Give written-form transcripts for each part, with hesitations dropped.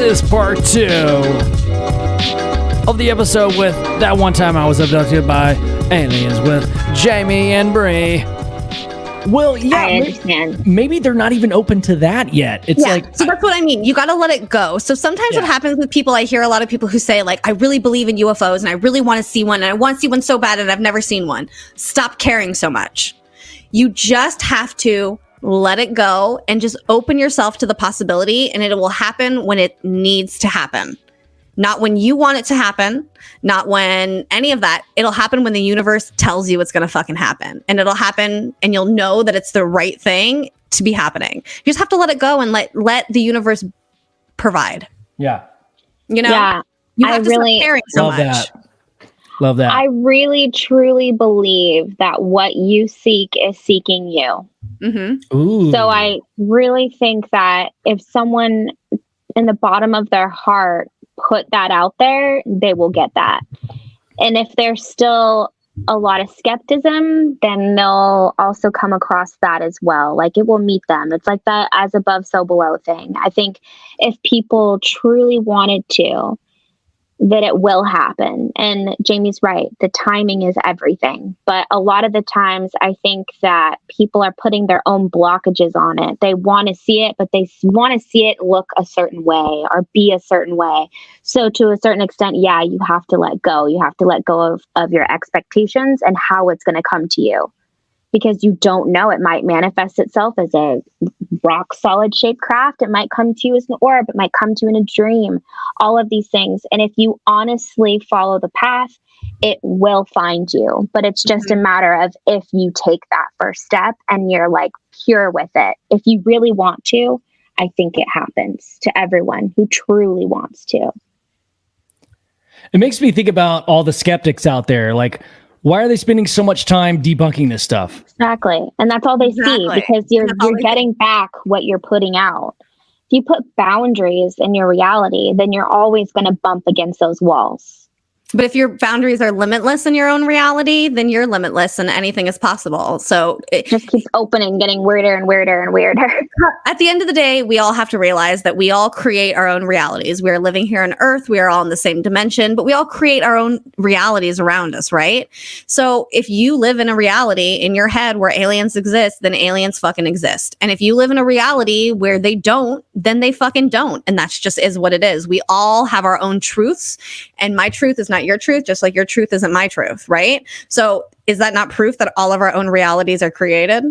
is part 2 of the episode with That One Time I Was Abducted by Aliens with Jaimie and Bri. Well, yeah, I understand. Maybe they're not even open to that yet. It's so that's what I mean. You got to let it go. So sometimes what happens with people, I hear a lot of people who say, like, I really believe in UFOs and I really want to see one and I want to see one so bad and I've never seen one. Stop caring so much. You just have to let it go and just open yourself to the possibility, and it will happen when it needs to happen. Not when you want it to happen, not when any of that. It'll happen when the universe tells you it's going to fucking happen. And it'll happen and you'll know that it's the right thing to be happening. You just have to let it go and let the universe provide. Yeah. You know? Yeah. You have to stop caring so love much. Love that. I really, truly believe that what you seek is seeking you. Mm-hmm. Ooh. So I really think that if someone in the bottom of their heart put that out there, they will get that. And if there's still a lot of skepticism, then they'll also come across that as well. Like, it will meet them. It's like that as above, so below thing. I think if people truly wanted to, that it will happen. And Jamie's right. The timing is everything. But a lot of the times I think that people are putting their own blockages on it. They want to see it, but they want to see it look a certain way or be a certain way. So to a certain extent, yeah, you have to let go. You have to let go of your expectations and how it's going to come to you. Because you don't know, it might manifest itself as a rock solid shaped craft. It might come to you as an orb. It might come to you in a dream, all of these things. And if you honestly follow the path, it will find you. But it's just a matter of if you take that first step and you're like pure with it. If you really want to, I think it happens to everyone who truly wants to. It makes me think about all the skeptics out there. Like, why are they spending so much time debunking this stuff? Exactly. And that's all they see, because you're getting back what you're putting out. If you put boundaries in your reality, then you're always going to bump against those walls. But if your boundaries are limitless in your own reality, then you're limitless and anything is possible. So it just keeps opening, getting weirder and weirder and weirder. At the end of the day, we all have to realize that we all create our own realities. We are living here on Earth. We are all in the same dimension, but we all create our own realities around us, right? So if you live in a reality in your head where aliens exist, then aliens fucking exist. And if you live in a reality where they don't, then they fucking don't. And that's just is what it is. We all have our own truths, and my truth is not your truth, just like your truth isn't my truth, right? So is that not proof that all of our own realities are created?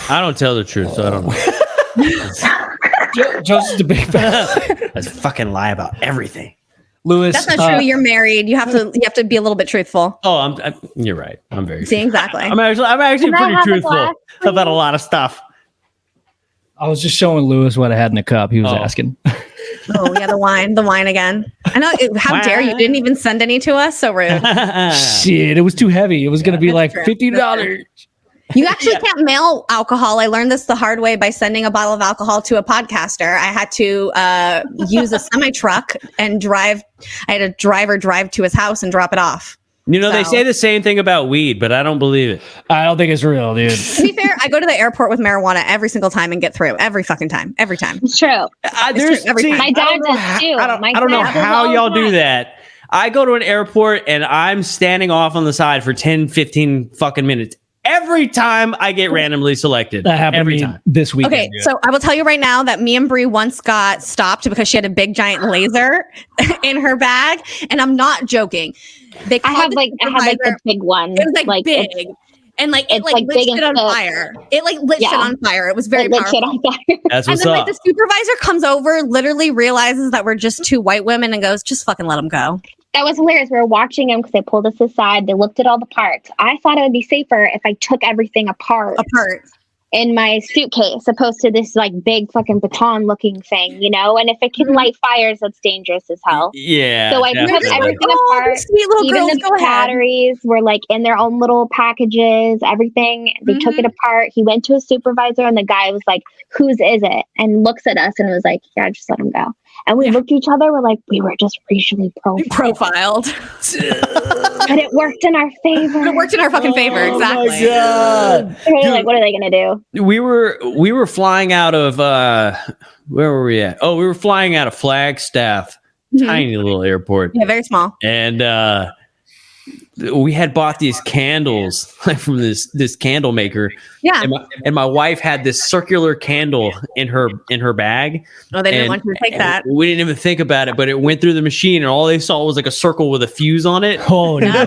I don't tell the truth, so I don't know. Joseph's a big fan. Let's fucking lie about everything. Lewis, that's not true. You're married. You have to be a little bit truthful. Oh, you're right. I'm very. See, exactly. I'm actually pretty truthful about a lot of stuff. I was just showing Lewis what I had in the cup. He was asking. Oh yeah, the wine again. I know. How dare you? Didn't even send any to us. So rude. Shit, it was too heavy. It was going to be like $50. You actually can't mail alcohol. I learned this the hard way by sending a bottle of alcohol to a podcaster. I had to use a semi truck and drive. I had a driver drive to his house and drop it off. You know, they say the same thing about weed, but I don't believe it. I don't think it's real, dude. To be fair, I go to the airport with marijuana every single time and get through every fucking time. Every time. It's true. It's true every time. My dad does too. I don't know how y'all do that. I go to an airport and I'm standing off on the side for 10, 15 fucking minutes. Every time I get randomly selected. That happened every time this weekend. Okay, so I will tell you right now that me and Bri once got stopped because she had a big giant laser in her bag, and I'm not joking. I had the big one. It was like big. And it lit shit on fire. It lit shit on fire. It was very powerful. Shit on fire. That's what's and then up. the supervisor comes over, literally realizes that we're just two white women and goes, just fucking let them go. That was hilarious. We were watching them because they pulled us aside. They looked at all the parts. I thought it would be safer if I took everything apart in my suitcase, opposed to this big fucking baton looking thing, you know? And if it can light fires, that's dangerous as hell. Yeah. So I took everything apart. Even the batteries were in their own little packages, everything. They took it apart. He went to his supervisor and the guy was like, whose is it? And looks at us and was like, yeah, just let him go. And we looked at each other, we're like, we were just racially Profiled. but it worked in our favor. It worked in our fucking favor, exactly. My God. They're like, what are they gonna do? We were flying out of where were we at? Oh, we were flying out of Flagstaff, tiny little airport. Yeah, very small. And we had bought these candles like from this candle maker. Yeah. And my wife had this circular candle in her bag. Oh, they didn't want you to take that. We didn't even think about it, but it went through the machine, and all they saw was like a circle with a fuse on it. Oh no!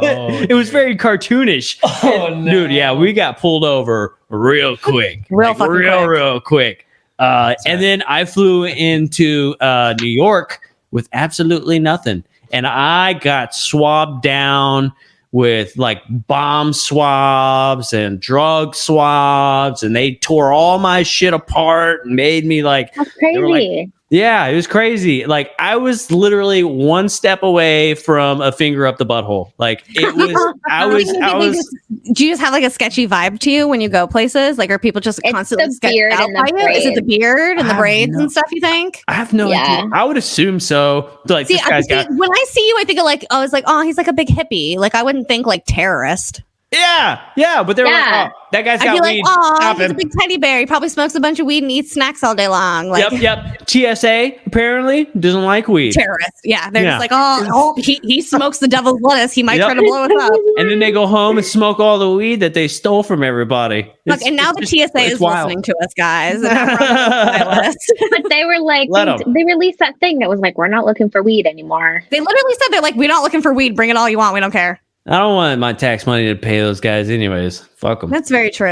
It was very cartoonish. Oh no, dude! Yeah, we got pulled over real quick, real quick. And then I flew into New York with absolutely nothing, and I got swabbed down with like bomb swabs and drug swabs, and they tore all my shit apart and made me like, that's crazy. Yeah, it was crazy. Like I was literally one step away from a finger up the butthole. Like it was, I was. Do you just have like a sketchy vibe to you when you go places? Like, are people just constantly the beard out and by the you? Is it the braids. beard and the braids and stuff? You think? I have no idea. I would assume so. Like See, this guy's got. when I see you, I think of like, I was like, oh, he's like a big hippie. Like I wouldn't think like terrorist. Yeah, but they're like, oh, that guy's I'd got be like, weed. oh, Stop he's a him. big teddy bear. He probably smokes a bunch of weed and eats snacks all day long. Like, Yep. TSA apparently doesn't like weed. terrorist. Yeah, they're just like, oh, he smokes the devil's lettuce. He might try to blow us up. And then they go home and smoke all the weed that they stole from everybody. Look, and now the TSA is listening to us, guys. And now we're on the list. But they were like, Let 'em. they released that thing that was like, we're not looking for weed anymore. They literally said, they're like, we're not looking for weed. Bring it all you want. We don't care. I don't want my tax money to pay those guys anyways. Fuck them. That's very true.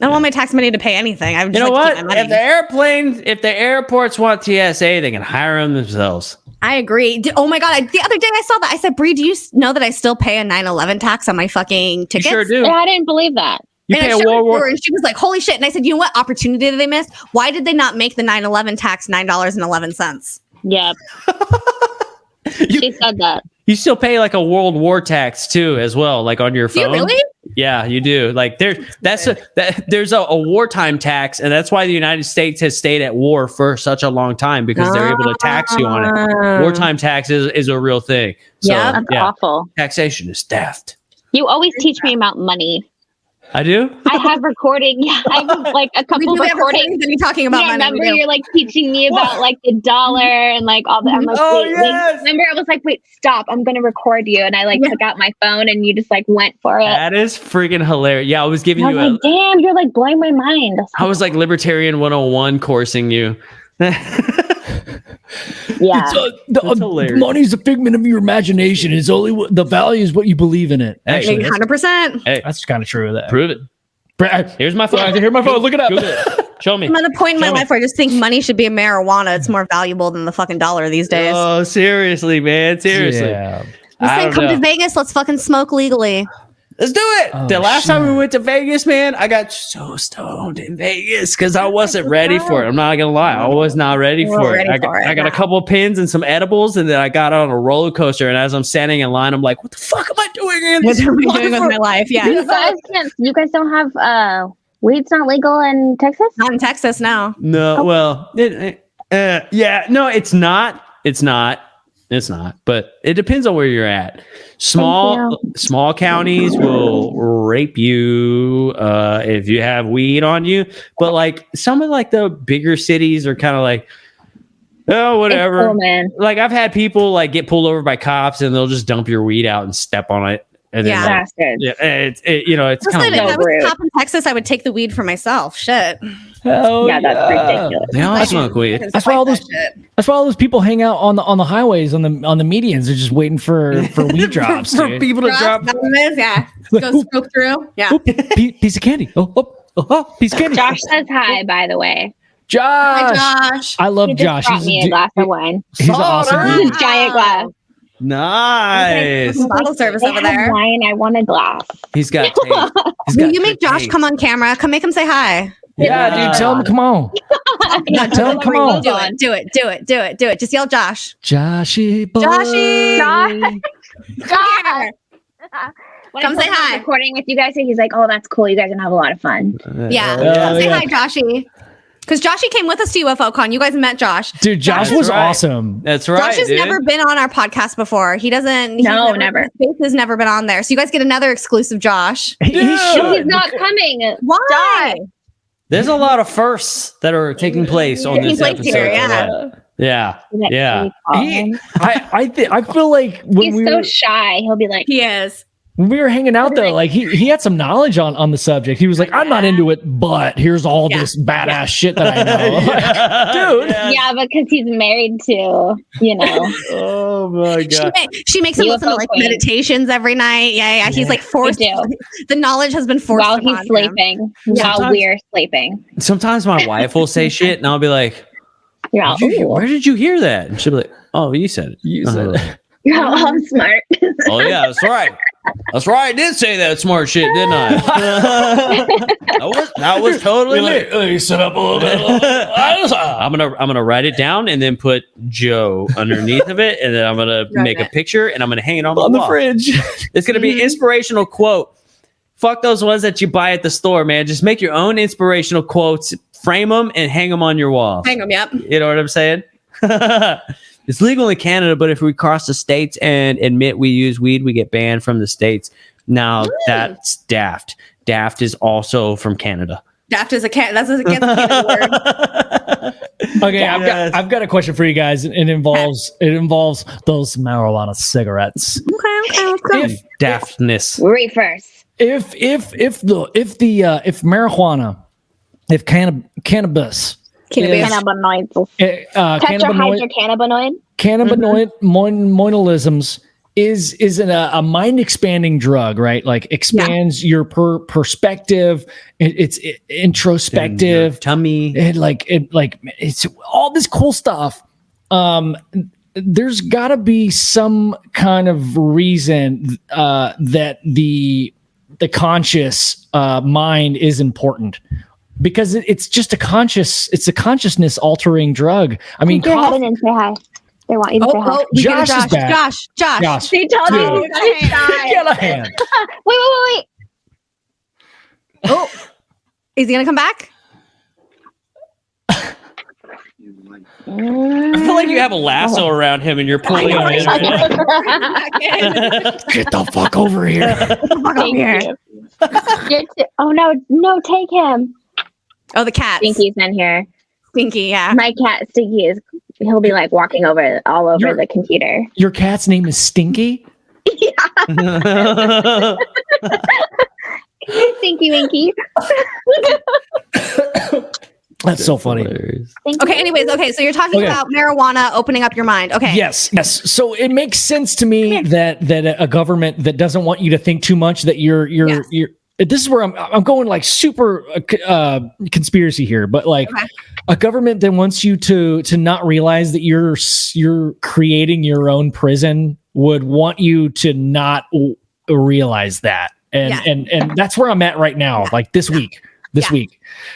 I don't want my tax money to pay anything. I would You just know like what? to keep my money. If the airports want TSA, they can hire them themselves. I agree. Oh my God. The other day I saw that. I said, Bri, do you know that I still pay a 9/11 tax on my fucking You tickets? sure do. Yeah, I didn't believe that. You And pay I a showed World it to her, War. and she was like, holy shit. And I said, you know what opportunity did they miss? Why did they not make the 9/11 tax $9.11? Yep. She said that. You still pay like a World War tax too, as well, like on your Do you phone. really? Yeah, you do. Like there's a wartime tax, and that's why the United States has stayed at war for such a long time, because they're able to tax you on it. Wartime tax is a real thing. So, Yeah, That's awful. taxation is theft. You always teach me about money. I do. I have recording. Yeah, I have like a We couple do have recordings. recordings of you talking about Yeah, money. remember you're like teaching me about like the dollar and like all that. I'm like, Oh, wait, yes. remember I was like, wait, stop. I'm going to record you. And I like took out my phone and you just like went for it. That is freaking hilarious. Yeah, I was giving I you was like, damn, you're like blowing my mind. I was like Libertarian 101 coursing you. Yeah. That's hilarious. Money's a figment of your imagination. It's only the value is what you believe in it. Actually, 100%. Hey, that's kind of true of that. prove it. Here's my phone. Here's my phone. Look it up. Google it. Show me. I'm at a point in my Show me. life where I just think money should be a marijuana. It's more valuable than the fucking dollar these days. Oh, seriously, man. Seriously. Yeah. I'm I saying, don't come know. to Vegas. Let's fucking smoke legally. Let's do it. Oh, The last time we shit. went to Vegas, man, I got so stoned in Vegas because I wasn't ready for it. I'm not gonna lie, I was not ready You weren't for it. ready for it, I got a yeah. couple of pins and some edibles, and then I got on a roller coaster. And as I'm standing in line, I'm like, "What the fuck am I doing in What this?" are we doing with my life? Yeah. You guys don't have weed's not legal in Texas? Not in Texas now. No, well, yeah, no, it's not. It's not. But it depends on where you're at. Small counties will rape you if you have weed on you. But like some of like the bigger cities are kind of like, oh, whatever. It's cool, man. Like I've had people like get pulled over by cops and they'll just dump your weed out and step on it. And then, Yeah. like, Bastards. yeah, it's Listen, kind if of I was rude. a cop in Texas, I would take the weed for myself. Shit. Hell Yeah, that's ridiculous. they all smoke weed. That's why all those people hang out on the highways on the medians. They're just waiting for weed drops. For dude. people to drop. Yeah. Like, Go scope through. Yeah. Oop, piece of candy. Piece of candy. Josh says hi, by the way. Josh. Hi, Josh. I love He just Josh. brought me a glass of wine. He's an awesome dude. Giant glass. Nice. Bottle service They over have there. wine. I want a glass. He's got taste. He's Will got you make good Josh taste. come on camera? Come make him say hi. Yeah, dude. Tell him, come on. Tell him, come on. Do it. Just yell Josh. Joshy boy. Joshy. Josh. When Come I say told him hi. I'm recording with you guys, he's like, "Oh, that's cool. You guys are gonna have a lot of fun." Yeah. Oh, Say yeah. hi, Joshy. Because Joshy came with us to UFO Con. You guys met Josh. Dude, Josh was awesome. That's right. Josh has never been on our podcast before. He doesn't. Never. His face has never been on there. So you guys get another exclusive Josh. He should. He's not coming. Why? There's a lot of firsts that are taking place on this episode. Yeah. I feel like when He's so shy. He'll be like, He is. when we were hanging out though, like he had some knowledge on the subject. He was like, I'm not into it, but here's all this badass shit that I know. Dude. yeah, because he's married to, Oh my God. She makes him listen to like meditations every night. Yeah. He's like forced. The knowledge has been forced while he's sleeping. While we're sleeping. Sometimes my wife will say shit and I'll be like, where did you hear that? And she'll be like, oh, you said it. You said it. I'm smart. Oh yeah, that's right. That's right. I did say that smart shit, didn't I? that was totally me. Sit up a little bit. I'm gonna write it down and then put Joe underneath of it, and then I'm gonna make a picture and I'm gonna hang it on the fridge. It's gonna be an inspirational quote. Fuck those ones that you buy at the store, man. Just make your own inspirational quotes, frame them, and hang them on your wall. Hang them, yep. You know what I'm saying? It's legal in Canada, but if we cross the states and admit we use weed, we get banned from the states. Now that's daft. Daft is also from Canada. Daft is that's against the Canada word. Okay, I've got a question for you guys. It involves those marijuana cigarettes. Okay, let's go. Daftness. Reefers. If marijuana, if cannabis. Cannabinoids. Tetrahydrocannabinoid. Cannabinoidisms is a mind expanding drug, right? Like expands your perspective. It's introspective. Tummy. It's all this cool stuff. There's got to be some kind of reason that the conscious mind is important. Because it's just a consciousness altering drug. I mean, go ahead and say hi. They want you to say hi. Josh is back. Josh. They told me to say hi. Get a hand. Wait. Oh, is he gonna come back? I feel like you have a lasso around him and you're pulling him in. Get the fuck over here. Oh no, take him. Oh, the cat. Stinky's in here. Stinky, yeah. My cat Stinky he'll be like walking all over the computer. Your cat's name is Stinky? Stinky Winky. That's so funny. Okay, anyways, so you're talking about marijuana opening up your mind. Okay. Yes. So it makes sense to me that a government that doesn't want you to think too much, that you're this is where I'm going like super conspiracy here, but like a government that wants you to not realize that you're creating your own prison would want you to not realize that. And that's where I'm at right now. Like this week.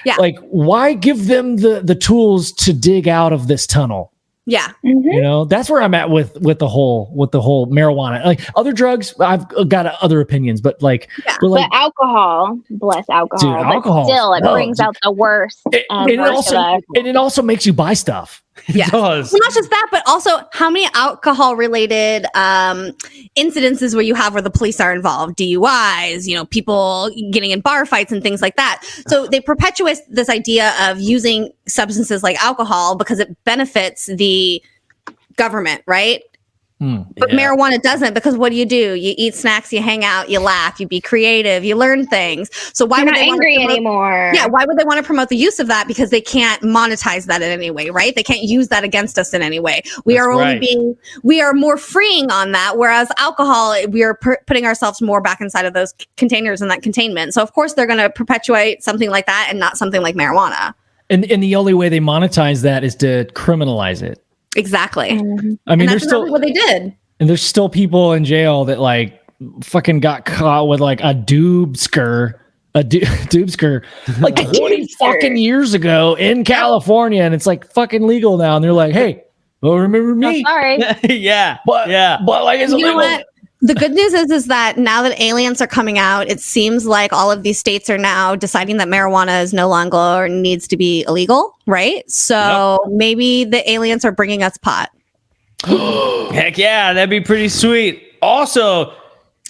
Yeah. Like why give them the tools to dig out of this tunnel? Yeah. Mm-hmm. That's where I'm at with the whole marijuana. Like other drugs, I've got other opinions, but but alcohol, bless alcohol, dude, alcohol, but still it brings out the worst. It also makes you buy stuff. Yeah. Well, not just that, but also how many alcohol related incidences where the police are involved, DUIs, people getting in bar fights and things like that. So they perpetuate this idea of using substances like alcohol because it benefits the government, right? But marijuana doesn't, because what do? You eat snacks, you hang out, you laugh, you be creative, you learn things. So why would they angry anymore? Yeah, why would they want to promote the use of that? Because they can't monetize that in any way, right? They can't use that against us in any way. We are more freeing on that, whereas alcohol, we are putting ourselves more back inside of those containers and that containment. So of course they're going to perpetuate something like that and not something like marijuana. And the only way they monetize that is to criminalize it. Exactly. I mean, there's still what they did, and there's still people in jail that like fucking got caught with like a doobsker like 20 fucking years ago in California, and it's like fucking legal now, and they're like, hey, well, remember me? Sorry. Yeah, but like it's illegal. What? The good news is that now that aliens are coming out, it seems like all of these states are now deciding that marijuana is no longer needs to be illegal, right? So maybe the aliens are bringing us pot. Heck yeah, that'd be pretty sweet. Also,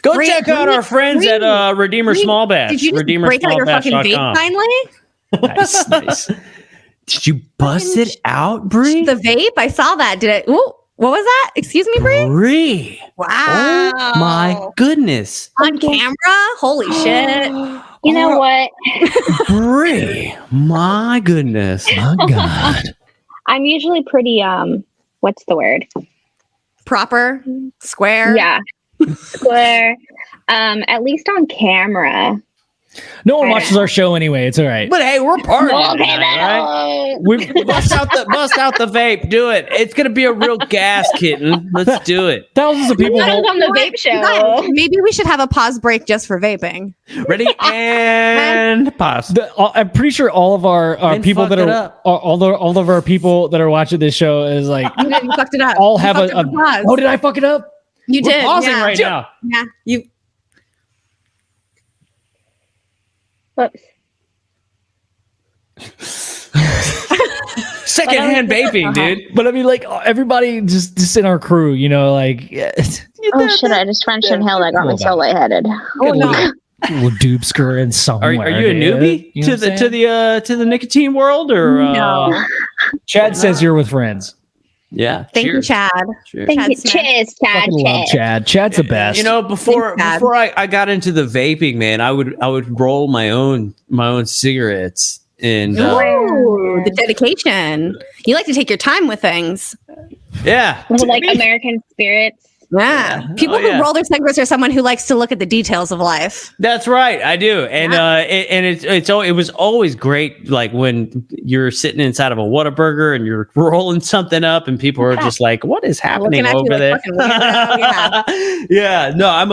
go check out our friends at Redeemer Small Batch. Did you just break out your fucking vape finally? Nice. Did you bust it out, Bri? The vape? I saw that. Did it? Ooh, what was that? Excuse me, Bri? Bri. Wow. Oh my goodness. On camera? Holy shit. You know what? Bri. My goodness. My God. I'm usually pretty, what's the word? Proper? Square? Yeah. Square. At least on camera. No one watches our show anyway. It's all right. But hey, we're partying, Okay, right? We bust out the vape. Do it. It's gonna be a real gas kitten. Let's do it. Thousands of people. I was on the vape show. Maybe we should have a pause break just for vaping. Ready and pause. I'm pretty sure all of our people that are all of our people that are watching this show is like You fucked it up. all You have fucked a up the pause. oh, did I fuck it up? You We're did. pausing yeah. right now. Yeah. You. Whoops. Secondhand vaping, dude. But I mean, like everybody just in our crew, you know, like Oh shit! I just French inhaled. I got me so lightheaded. Oh no. little doob skirt somewhere. Are you a newbie You know to the nicotine world or No. Chad says you're with friends. Yeah. Thank you, cheers. Chad. Cheers. Thank Chad you. Smith. Cheers, Chad. Fucking love Cheers. Chad. Chad's the best. You know, before Thanks, Chad. before I got into the vaping, man, I would roll my own cigarettes and Ooh, the dedication. You like to take your time with things. yeah. Like American spirits. Yeah. People who roll their cigarettes are someone who likes to look at the details of life. That's right, I do, and it was always great, like when you're sitting inside of a Whataburger and you're rolling something up, and people are just like, "What is happening Looking at over you there?" like fucking weirdo. Yeah, no, I'm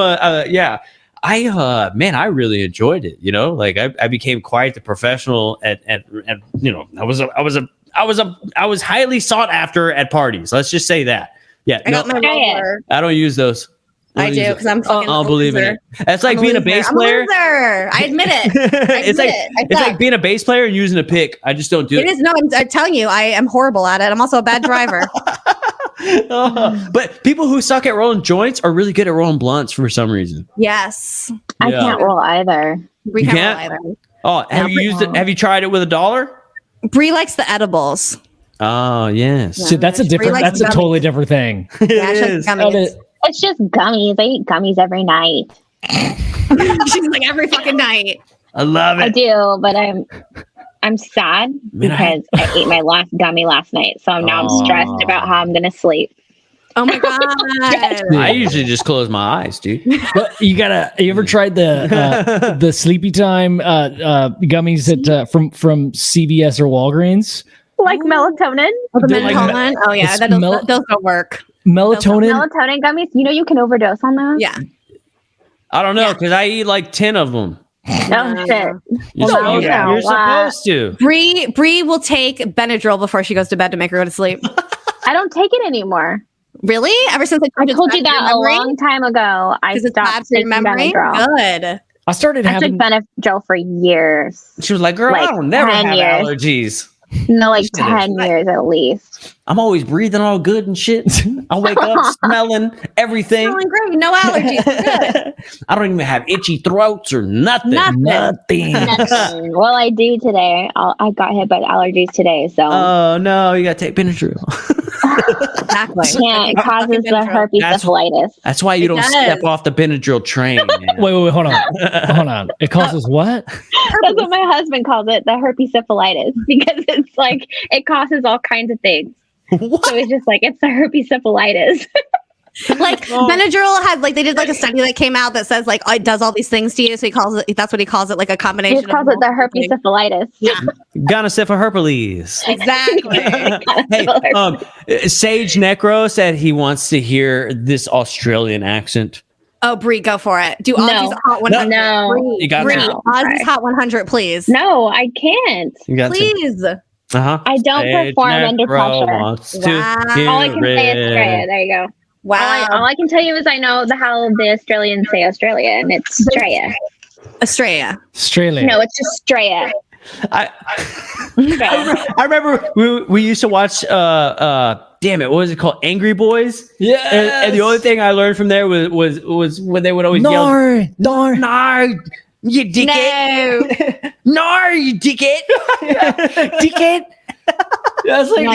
I really enjoyed it. You know, like I became quite the professional at you know, I was highly sought after at parties. Let's just say that. Yeah, I got my roller. I don't use those. I do because I'm fucking. I'll believe in it. That's like being a bass player. I'm a loser. I admit it. It's like being a bass player and using a pick. I just don't do it. It is no. I'm telling you, I am horrible at it. I'm also a bad driver. But people who suck at rolling joints are really good at rolling blunts for some reason. Yes, I can't roll either. we You can't can't? roll either. Oh, have you used it? Have you tried it with $1? Bri likes the edibles. Oh yes, See, that's a different. Like That's a gummies. totally different thing. Yeah, she likes is. gummies. It's just gummies. I eat gummies every night. She's like every fucking night. I love I it. do, but I'm sad because I ate my last gummy last night. So now I'm stressed about how I'm gonna sleep. Oh my god. I usually just close my eyes, dude. But you ever tried the sleepy time gummies at from CVS or Walgreens? Like melatonin. Melatonin. Oh yeah, those don't work. Melatonin. Melatonin gummies. You know you can overdose on those. Yeah. I don't know because I eat like 10 of them. Oh shit. You're supposed to. Bri will take Benadryl before she goes to bed to make her go to sleep. I don't take it anymore. Really? Ever since I told you that a long time ago. I Because it's bad stopped for your taking memory. Benadryl. Good. I started I took having. Benadryl for years. She was like, "Girl, Like I don't never 10 have years. allergies. No, like 10 years at least. I'm always breathing all good and shit. I wake up smelling everything. Feeling great. No allergies. Good. I don't even have itchy throats or nothing. Nothing. Nothing. Well, I do today. I got hit by allergies today, so Oh no, you gotta take Benadryl. Exactly. it causes the herpes syphilitis. That's why you don't does. step off the Benadryl train. Man. Wait, hold on. It causes what? That's what my husband calls it, the herpes syphilitis, because it's like it causes all kinds of things. What? So it's just like it's the herpes syphilitis. Like Benadryl had like they did like a study that came out that says like oh, it does all these things to you. So he calls it that's what he calls it, like a He combination. just calls it the herpes syphilitis. Yeah, Gonosyphilis. exactly. Hey, Sage Necro said he wants to hear this Australian accent. Oh, Bri, go for it. Do Ozzy's Hot 100. No. You got Bri, it. Ozzy's Hot 100, please. No, I can't. You got Please. Uh-huh. I don't perform under pressure. Wants to Wow. hear All I can say is it. try it. There you go. Wow. All I can tell you is I know how the Australians say Australia, and it's Australia. Australia. No, it's Australia. I remember we used to watch damn it, what was it called? Angry Boys? Yeah. And the only thing I learned from there was when they would always yell, "Nar, you dickhead! No, you dickhead! Dickhead!" Yeah, I was like,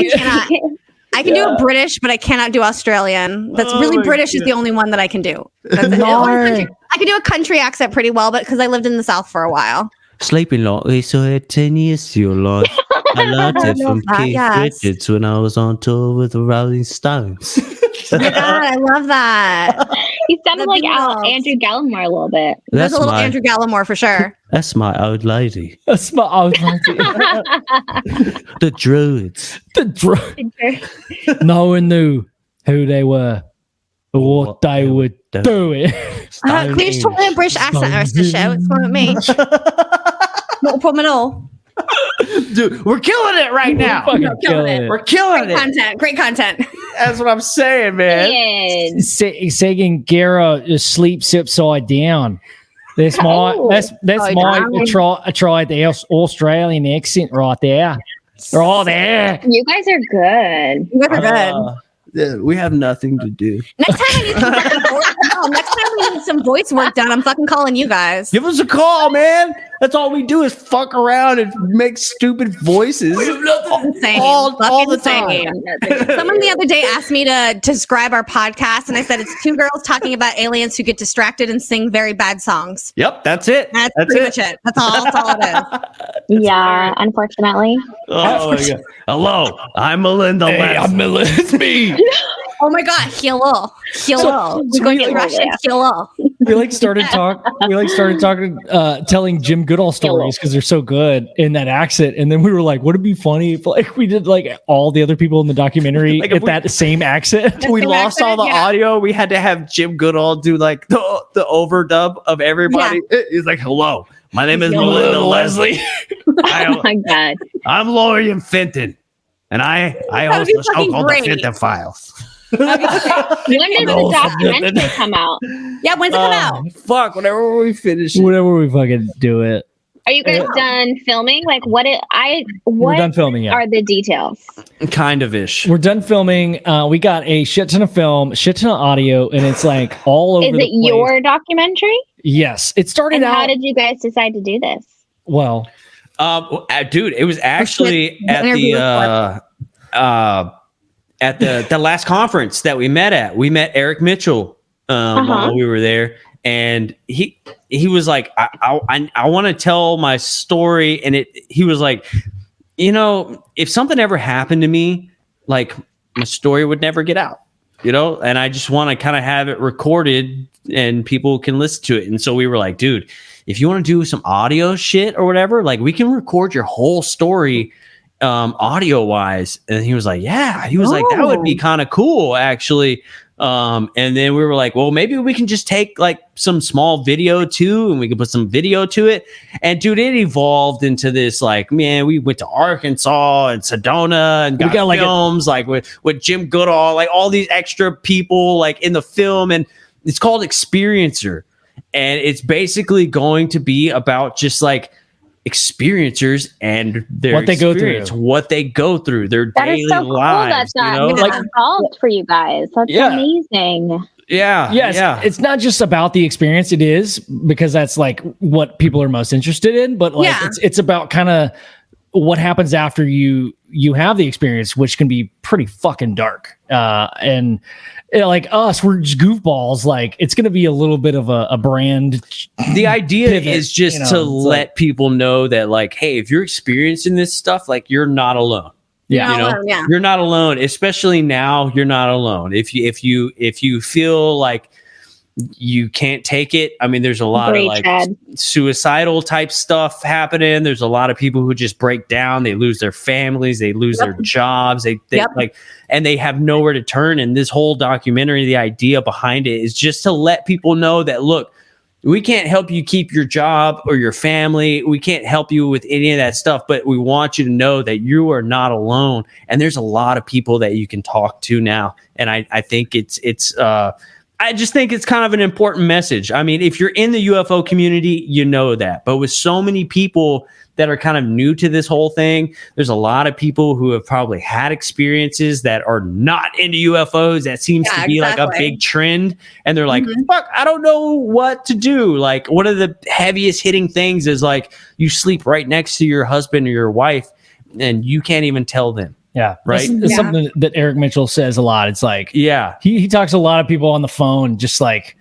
I can do a British, but I cannot do Australian. That's really British is the only one that I can do. That's it. I can do a country accent pretty well, but because I lived in the South for a while. Sleeping lot, we saw it 10 years to your life. I learned it from Keith Richards when I was on tour with the Rolling Stones. Oh my God, I love that. He sounded like Andrew Gallimore a little bit. There's a little Andrew Gallimore for sure. That's my old lady. That's my old lady. The Druids. No one knew who they were or what they would do it. Please talk in a British accent the rest of the show. It's fine with me. Not a problem at all. Dude, we're killing it right now. We're killing it. We're killing it. Great content. That's what I'm saying, man. Saying Gara just sleeps upside down. That's my I tried the Australian accent right there. Right there. You guys are good. You guys are good. Yeah, we have nothing to do. Next time we need some voice work done, I'm fucking calling you guys. Give us a call, man. That's all we do is fuck around and make stupid voices. Insane. All the time. Someone the other day asked me to describe our podcast, and I said it's two girls talking about aliens who get distracted and sing very bad songs. Yep, that's it. That's pretty much it. That's all it is. Yeah, unfortunately. Oh my God. Hello, I'm Melinda. Hey, I'm Melinda. It's me. Oh my God, hello. We're going to get Russian. Hello. We started talking, telling Jim Goodall stories because they're so good in that accent. And then we were like, would it be funny if we did all the other people in the documentary get that same accent? We lost all the audio. We had to have Jim Goodall do the overdub of everybody. Yeah. He's like, hello, my name is Melinda Leslie. Oh my God. I'm Lorian Fenton. And I host a show called The Fenton Files. When does the documentary come out? Yeah, when's it come out? Fuck, whenever we finish it. Whenever we fucking do it. Are you guys done filming? We're done filming, yeah. Are the details? Kind of ish. We're done filming. We got a shit ton of film, shit ton of audio, and it's all over. Is it your documentary? Yes. It started out. How did you guys decide to do this? Well, dude, it was actually at the last conference that we met at. We met Eric Mitchell while we were there, and he was like, I want to tell my story, and he was like, if something ever happened to me, my story would never get out, and I just want to kind of have it recorded and people can listen to it. And so we were like, dude, if you want to do some audio shit or whatever, we can record your whole story audio wise. And he was like, yeah, like, that would be kind of cool actually. And then we were like, well, maybe we can just take some small video too, and we can put some video to it. And dude, it evolved into this man, we went to Arkansas and Sedona and got films with Jim Goodall, all these extra people in the film, and it's called Experiencer. And it's basically going to be about just experiencers and their what they go through, their daily lives. That's involved for you guys. That's amazing. Yeah. Yes. It's not just about the experience. It is, because that's what people are most interested in. But it's about kind of what happens after you have the experience, which can be pretty fucking dark. And us, we're just goofballs. It's going to be a little bit of a brand. The idea is just to let people know that hey, if you're experiencing this stuff, you're not alone. Yeah. You're not alone, especially now. You're not alone. If you feel like you can't take it, I mean, there's a lot of suicidal type stuff happening. There's a lot of people who just break down. They lose their families. They lose their jobs. They and they have nowhere to turn. And this whole documentary, the idea behind it is just to let people know that, look, we can't help you keep your job or your family. We can't help you with any of that stuff, but we want you to know that you are not alone. And there's a lot of people that you can talk to now. And I think I just think it's kind of an important message. I mean, if you're in the UFO community, you know that. But with so many people that are kind of new to this whole thing, there's a lot of people who have probably had experiences that are not into UFOs. That seems to be like a big trend. And they're like, fuck, I don't know what to do. Like, one of the heaviest hitting things is like, you sleep right next to your husband or your wife and you can't even tell them. Yeah. Right. It's something that Eric Mitchell says a lot. It's like, he talks to a lot of people on the phone, just like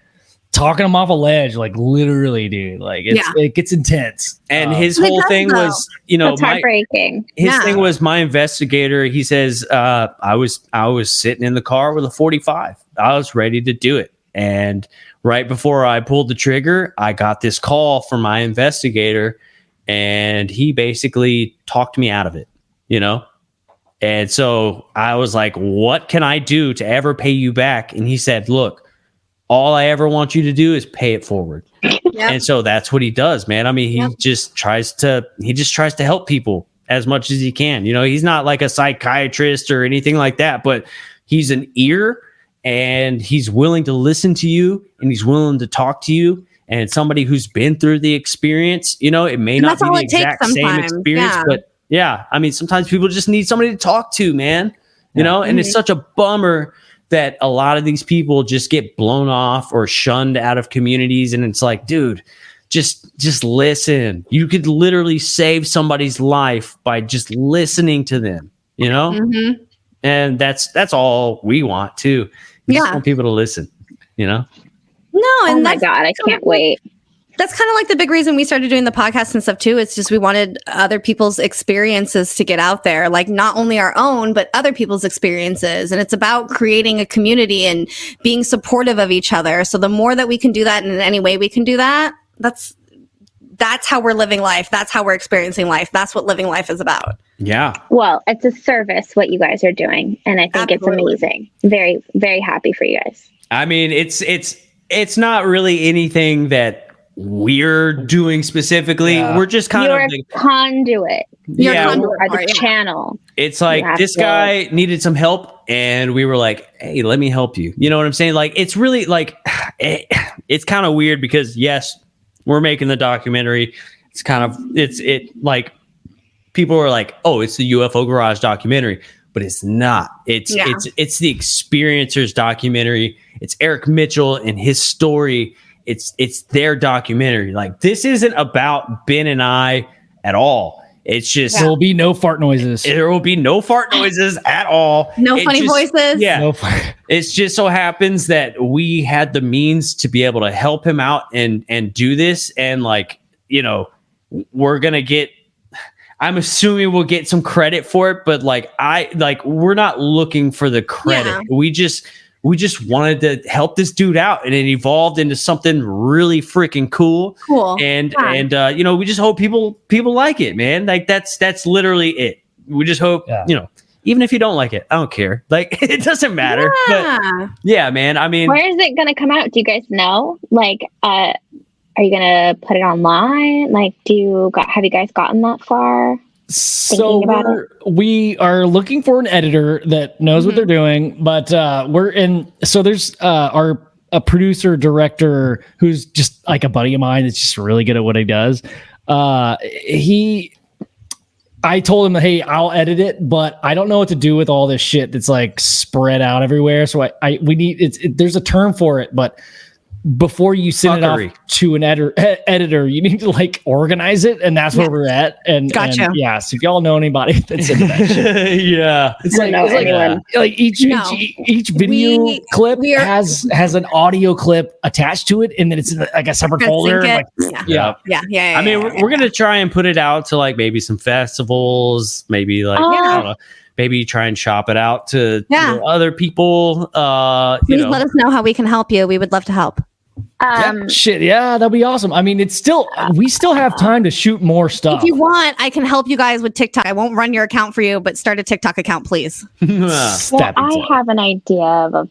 talking them off a ledge, like literally, dude. Like it gets intense. And his whole thing was, that's heartbreaking. His thing was, my investigator, he says, I was sitting in the car with a 45. I was ready to do it. And right before I pulled the trigger, I got this call from my investigator, and he basically talked me out of it, And so I was like, what can I do to ever pay you back? And he said, look, all I ever want you to do is pay it forward. And so that's what he does, man. I mean, he just tries to help people as much as he can. He's not like a psychiatrist or anything like that, but he's an ear, and he's willing to listen to you, and he's willing to talk to you. And somebody who's been through the experience, it may not be the exact same experience, but I mean, sometimes people just need somebody to talk to, man, and it's such a bummer that a lot of these people just get blown off or shunned out of communities. And it's like, dude, just listen. You could literally save somebody's life by just listening to them, and that's all we want too. We just want people to listen, No, and oh my God, I can't wait. That's kind of like the big reason we started doing the podcast and stuff too. It's just we wanted other people's experiences to get out there, like not only our own, but other people's experiences. And it's about creating a community and being supportive of each other. So the more that we can do that, and in any way we can do that, that's how we're living life. That's how we're experiencing life. That's what living life is about. Yeah. Well, it's a service what you guys are doing, and I think it's amazing. Very, very happy for you guys. I mean, it's not really anything that we're doing specifically. We're just kind of a conduit. You're a conduit, channel. It's like this guy needed some help, and we were like, hey, let me help you. You know what I'm saying? Like, it's really like, it's kind of weird because yes, we're making the documentary. It's kind of, like people are like, oh, it's the UFO Garage documentary, but it's not. It's the Experiencers documentary. It's Eric Mitchell and his story. It's their documentary. Like, this isn't about Ben and I at all. It's just there will be no fart noises. There will be no fart noises at all. No funny voices. Yeah. It just so happens that we had the means to be able to help him out and do this. And we're going to get, I'm assuming we'll get some credit for it, but we're not looking for the credit. Yeah. We just wanted to help this dude out, and it evolved into something really freaking cool. And we just hope people like it, man. Like, that's literally it. We just hope, even if you don't like it, I don't care. Like, it doesn't matter. But yeah, man. I mean, where is it going to come out? Do you guys know? Like, are you going to put it online? Like, have you guys gotten that far? So we are looking for an editor that knows what they're doing, but there's a producer director who's just like a buddy of mine that's just really good at what he does. I told him, hey, I'll edit it, but I don't know what to do with all this shit that's like spread out everywhere. So we need there's a term for it, but before you send it off to an editor, you need to like organize it, and that's where we're at. And gotcha. And, so if y'all know anybody that's into that shit, it's like each video clip has an audio clip attached to it, and then it's in like a separate folder. Yeah. I mean, we're gonna try and put it out to like maybe some festivals, maybe like I don't know. Maybe try and shop it out to other people. Please let us know how we can help you. We would love to help. That'll be awesome. I mean, we still have time to shoot more stuff. If you want, I can help you guys with TikTok. I won't run your account for you, but start a TikTok account, please. I have an idea of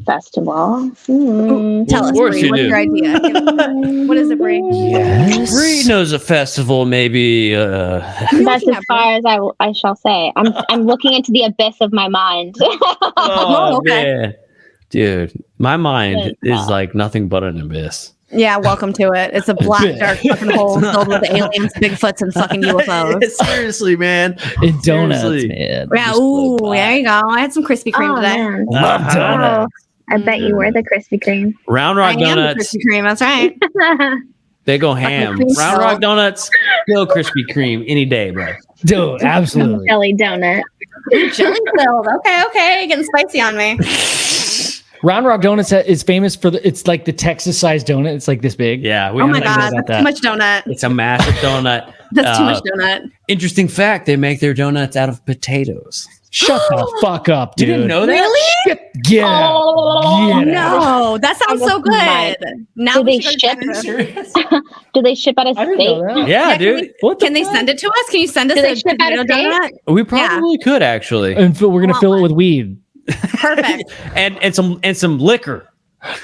Festival. Tell us, Of course Bri. you What's do. your idea? What is it, Bri? Yes. Bri knows a festival, maybe. That's as far as I shall say. I'm looking into the abyss of my mind. Oh, okay. Man. Dude, my mind is like nothing but an abyss. Yeah, welcome to it. It's a black, dark fucking hole filled with aliens, Bigfoots, and fucking UFOs. Seriously, man. And donuts, Seriously. man. Yeah, ooh, there you go. I had some Krispy Kreme today. Man. Love Oh, donuts. I bet you were the Krispy Kreme. Round I Rock am the Donuts, Krispy Kreme. That's right. they go ham. cream Round filled. Rock Donuts, still Krispy Kreme any day, bro. Dude, absolutely. Jelly donut. Jelly filled. Okay. Getting spicy on me. Round Rock Donuts is famous for it's like the Texas sized donut. It's like this big. Yeah, we Oh my I know god, about that's too much donut. It's a massive donut. That's too much donut. Interesting fact: they make their donuts out of potatoes. Shut the fuck up, You dude. didn't know that? Really? Get out. Get out. No, that sounds so My- good. Now Do we they should go ship? to Texas. Do they ship out of I didn't state? know that. Yeah, Yeah, dude. What the Can they fuck? send it to us? Can you send us Do they a ship out of potato state? donut? We probably could actually, And we're gonna fill it with weed. Perfect. and some liquor,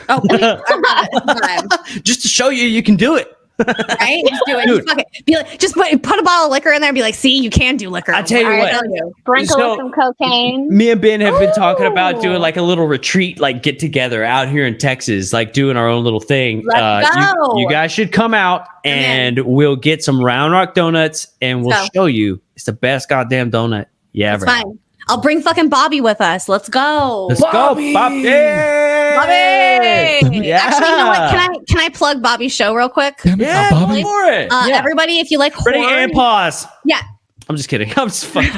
Oh, please. I love it. just to show you can do it. Right? Just do it. Dude. Just fuck it. Be like, just put a bottle of liquor in there and be like, see, you can do liquor. I tell you I what. tell you. Sprinkle So- with some cocaine. Me and Ben have been talking about Ooh. doing like a little retreat, like get together out here in Texas, like doing our own little thing. Let's go. You guys should come out and in. we'll get some Round Rock donuts and we'll Let's show you it's the best goddamn donut you It's ever had. fine. I'll bring fucking Bobby with us. Let's go. Let's Bobby! go, Bobby! Bobby! Yeah. Actually, you know what? Can I plug Bobby's show real quick? Yeah, Bobby. go for it. Yeah. Yeah. Everybody, if you like Ready horror, and pause. yeah. I'm just kidding. I'm just fucking.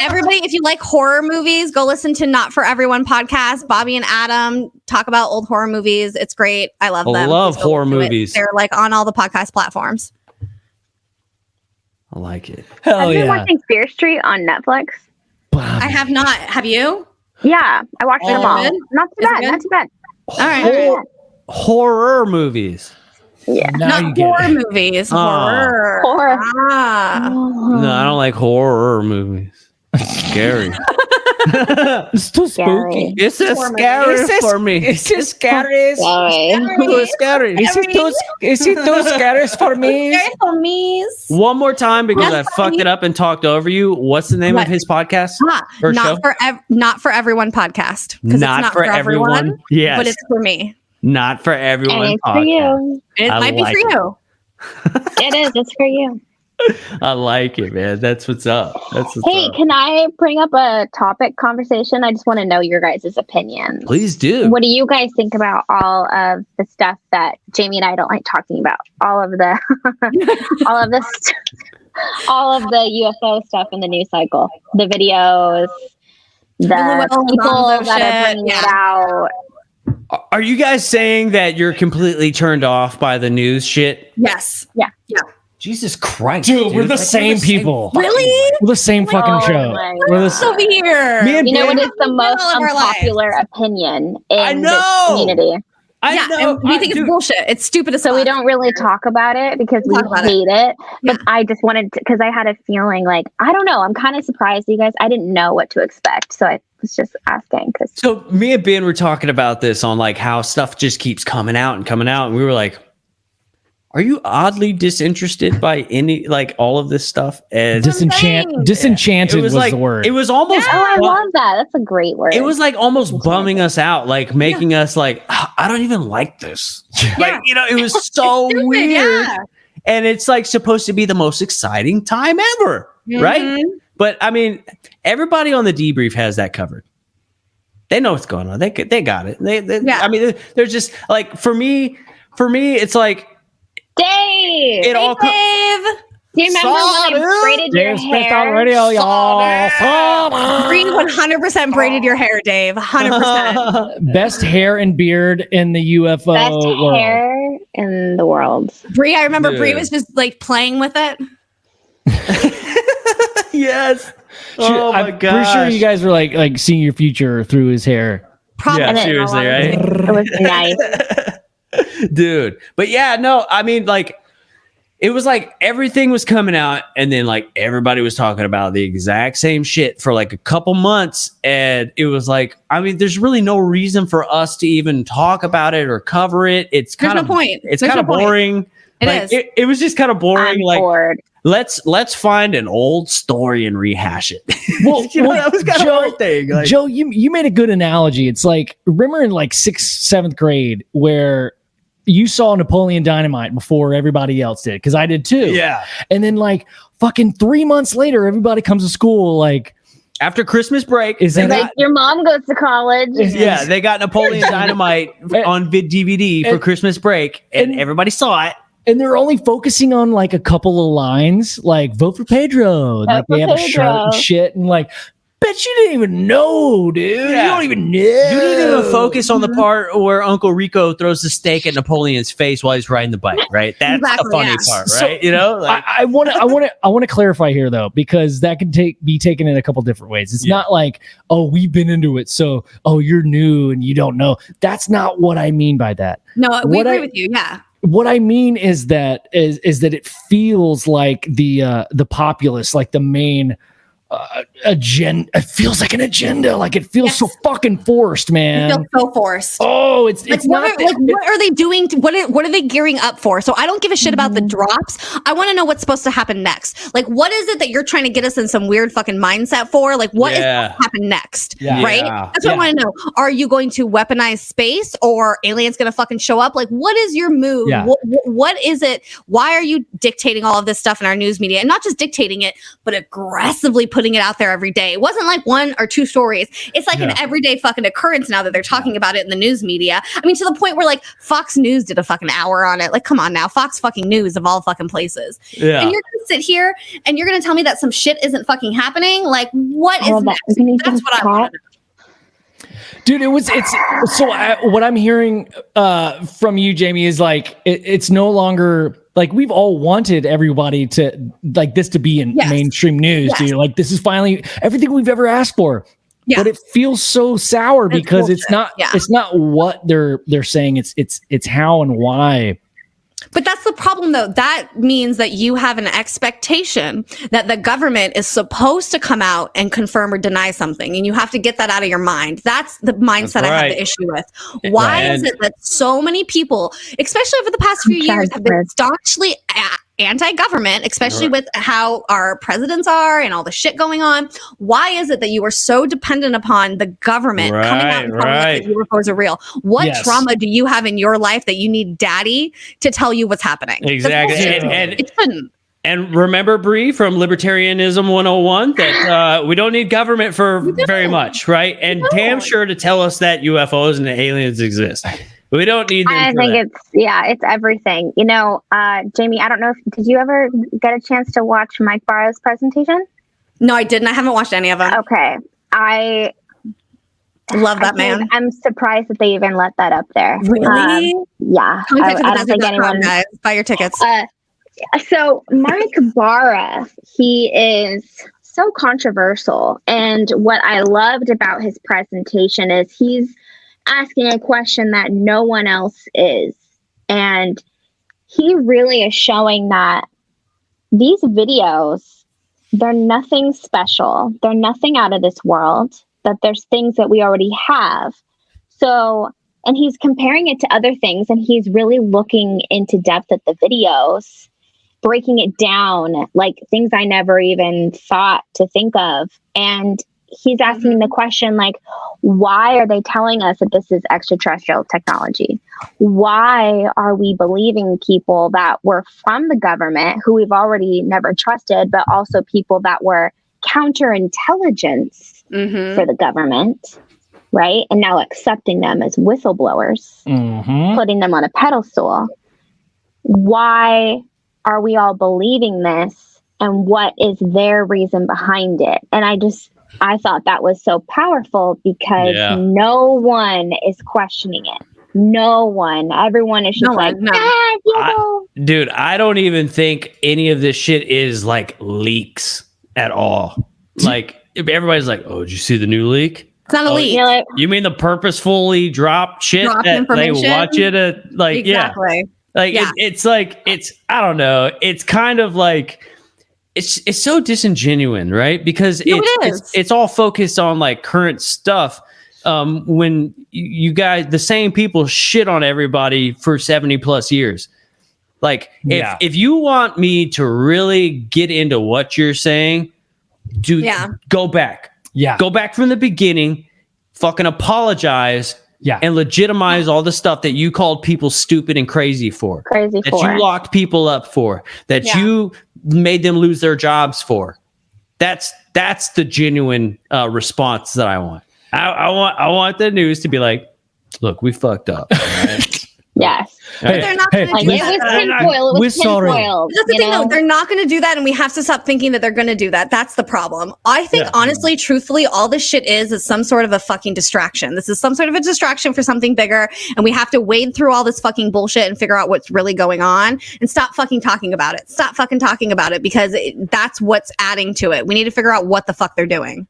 Everybody, if you like horror movies, go listen to Not For Everyone podcast. Bobby and Adam talk about old horror movies. It's great. I love I them. love Please go horror listen to it. movies. They're like on all the podcast platforms. I like it. Hell I've been yeah. watching Fear Street on Netflix. Bobby. I have not. Have you? Yeah, I watched them it all. good? Not too Is it bad. good? Not too bad. All right. Horror movies. Yeah. Now you Not get horror it. movies. Oh. Horror. Horror. Ah. No, I don't like horror movies. It's scary. It's too Scary. spooky. It's just Horror scary movie. for me. It's just scary. Sorry. Too scary. Is it too scary for me? Scary for me. One more time because Yes, I fucked it up and talked over you. What's the name What? of his podcast? Or show? Not for everyone podcast. 'Cause it's Not for everyone. Yes. but it's for me. Not for everyone. And it's for podcast. you. It I might like be for it. you. It is. It's for you. I like it, man. That's what's up. That's what's Hey, up. can I bring up a topic conversation? I just want to know your guys' opinions. Please do. What do you guys think about all of the stuff that Jaimie and I don't like talking about? All of the, all of the UFO stuff in the news cycle, the videos, the Will people Gonzo that are shit, bringing yeah. it out. Are you guys saying that you're completely turned off by the news shit? Yes. Jesus Christ. Dude, we're the Like, same people. Really? We're the same fucking Oh show. my We're the Over here. Me and You know Ben- what is the most Middle of our lives. unpopular opinion I in know. this community? I yeah, know. and we think dude, it's bullshit. It's stupid as So we fuck. don't really talk about it because we Talk about hate it. But Yeah. I just wanted to, because I had a feeling like, I don't know, I'm kind of surprised, you guys. I didn't know what to expect. So I was just asking because So me and Ben were talking about this on like how stuff just keeps coming out. And we were like, are you oddly disinterested by any, like all of this stuff? And disenchanted it was was like, the word. it was almost, oh, I love that. That's a great word. it was like almost bumming us out, like making us like, I don't even like this. Like, you know, it was so Stupid, weird. yeah. And it's like supposed to be the most exciting time ever. Right. Mhm. But I mean, everybody on the debrief has that covered. They know what's going on. They got it. Yeah. I mean, they're just like, for me, it's like, Dave. it all. Dave. Do you remember when I braided your Dave Smith on hair? radio, y'all. Green 100% braided your hair, Dave. 100%. Best hair and beard in the UFO Best world. hair in the world. Bri, I remember Dude. Bri was just like playing with it. Yes. Oh my I'm pretty sure gosh. you guys were like seeing your future through his hair. Probably. Yeah, And then seriously, right? It was nice. Dude. But yeah, no, I mean, like, it was like everything was coming out, and then like everybody was talking about the exact same shit for like a couple months, and it was like, I mean, there's really no reason for us to even talk about it or cover it. It's kind of point. It's kind of boring. It was just kind of boring. I'm like bored. Let's find an old story and rehash it. Well, that was kind of our thing. Like, Joe, you made a good analogy. It's like, remember in like 6th, 7th grade where you saw Napoleon Dynamite before everybody else did, because I did too. Yeah. And then like fucking 3 months later, everybody comes to school like after Christmas break. Is that like your mom goes to college? Yeah, they got Napoleon Dynamite on DVD for Christmas break, and everybody saw it. And they're only focusing on like a couple of lines, like vote for Pedro. Like they have a shirt and shit, and like, bet you didn't even know, dude. Yeah. You don't even know. You didn't even focus on the part where Uncle Rico throws the steak at Napoleon's face while he's riding the bike, right? That's the funny part, right? So, like, I want to clarify here though, because that could be taken in a couple different ways. It's not like, oh, we've been into it, so you're new and you don't know. That's not what I mean by that. No, we agree with you. Yeah. What I mean is that it feels like the populace, like the main agenda. It feels like an agenda. Like it feels so fucking forced, man. It feels so forced. Oh, it's what are they doing? What are they gearing up for? So I don't give a shit about the drops. I want to know what's supposed to happen next. Like, what is it that you're trying to get us in some weird fucking mindset for? Like, what is going to happen next? Yeah. Right? That's what I want to know. Are you going to weaponize space, or aliens going to fucking show up? Like, what is your move? Yeah. What is it? Why are you dictating all of this stuff in our news media, and not just dictating it, but aggressively putting it out there every day? It wasn't like 1 or 2 stories. It's like an everyday fucking occurrence now that they're talking about it in the news media. I mean, to the point where like Fox News did a fucking hour on it. Like, come on now, Fox fucking News of all fucking places. Yeah. And you're gonna sit here and you're gonna tell me that some shit isn't fucking happening? Like, what is next? That's what I want to know. Dude, what I'm hearing from you, Jaimie, is like it's no longer like we've all wanted everybody to like this to be in mainstream news, dude. Like this is finally everything we've ever asked for. Yeah. But it feels so sour because it's not what they're saying. It's how and why. But that's the problem, though. That means that you have an expectation that the government is supposed to come out and confirm or deny something. And you have to get that out of your mind. That's the mindset I have the issue with. Why is it that so many people, especially over the past few years, have been staunchly anti-government, especially with how our presidents are and all the shit going on? Why is it that you are so dependent upon the government coming out and telling us that UFOs are real? What trauma do you have in your life that you need daddy to tell you what's happening? Exactly. And it shouldn't. And remember, Bri, from Libertarianism 101, that we don't need government for very much, right? And damn sure to tell us that UFOs and the aliens exist. We don't need them. I think it's everything. You know, Jaimie, I don't know did you ever get a chance to watch Mike Barra's presentation? No, I didn't. I haven't watched any of them. Okay. I love that man. I'm surprised that they even let that up there. Really? Yeah. I don't think anyone. Guys, buy your tickets. So Mike Barra, he is so controversial. And what I loved about his presentation is he's asking a question that no one else is. And he really is showing that these videos, they're nothing special. They're nothing out of this world, that there's things that we already have. So, and he's comparing it to other things, and he's really looking into depth at the videos, breaking it down, like things I never even thought to think of. And he's asking the question, like, why are they telling us that this is extraterrestrial technology? Why are we believing people that were from the government, who we've already never trusted, but also people that were counterintelligence for the government, right? And now accepting them as whistleblowers, putting them on a pedestal. Why are we all believing this? And what is their reason behind it? And I thought that was so powerful because no one is questioning it. No one. Everyone is just dude, I don't even think any of this shit is like leaks at all. Like everybody's like, oh, did you see the new leak? It's not a leak. You mean the purposefully dropped shit that they want you to like? Exactly. Like it's like I don't know. It's kind of like it's so disingenuous, right? Because it's all focused on like current stuff. When you guys, the same people shit on everybody for 70 plus years. Like if you want me to really get into what you're saying, go back. Yeah. Go back from the beginning, fucking apologize. Yeah. And legitimize all the stuff that you called people stupid and crazy for. That you locked people up for. That you made them lose their jobs for. That's the genuine response that I want. I want the news to be like, look, we fucked up. Right? Yes. But they're not going to do that. It was tinfoil. That's the thing, though. They're not going to do that, and we have to stop thinking that they're going to do that. That's the problem. I think, honestly, truthfully, all this shit is some sort of a fucking distraction. This is some sort of a distraction for something bigger, and we have to wade through all this fucking bullshit and figure out what's really going on, and stop fucking talking about it. Stop fucking talking about it, because that's what's adding to it. We need to figure out what the fuck they're doing.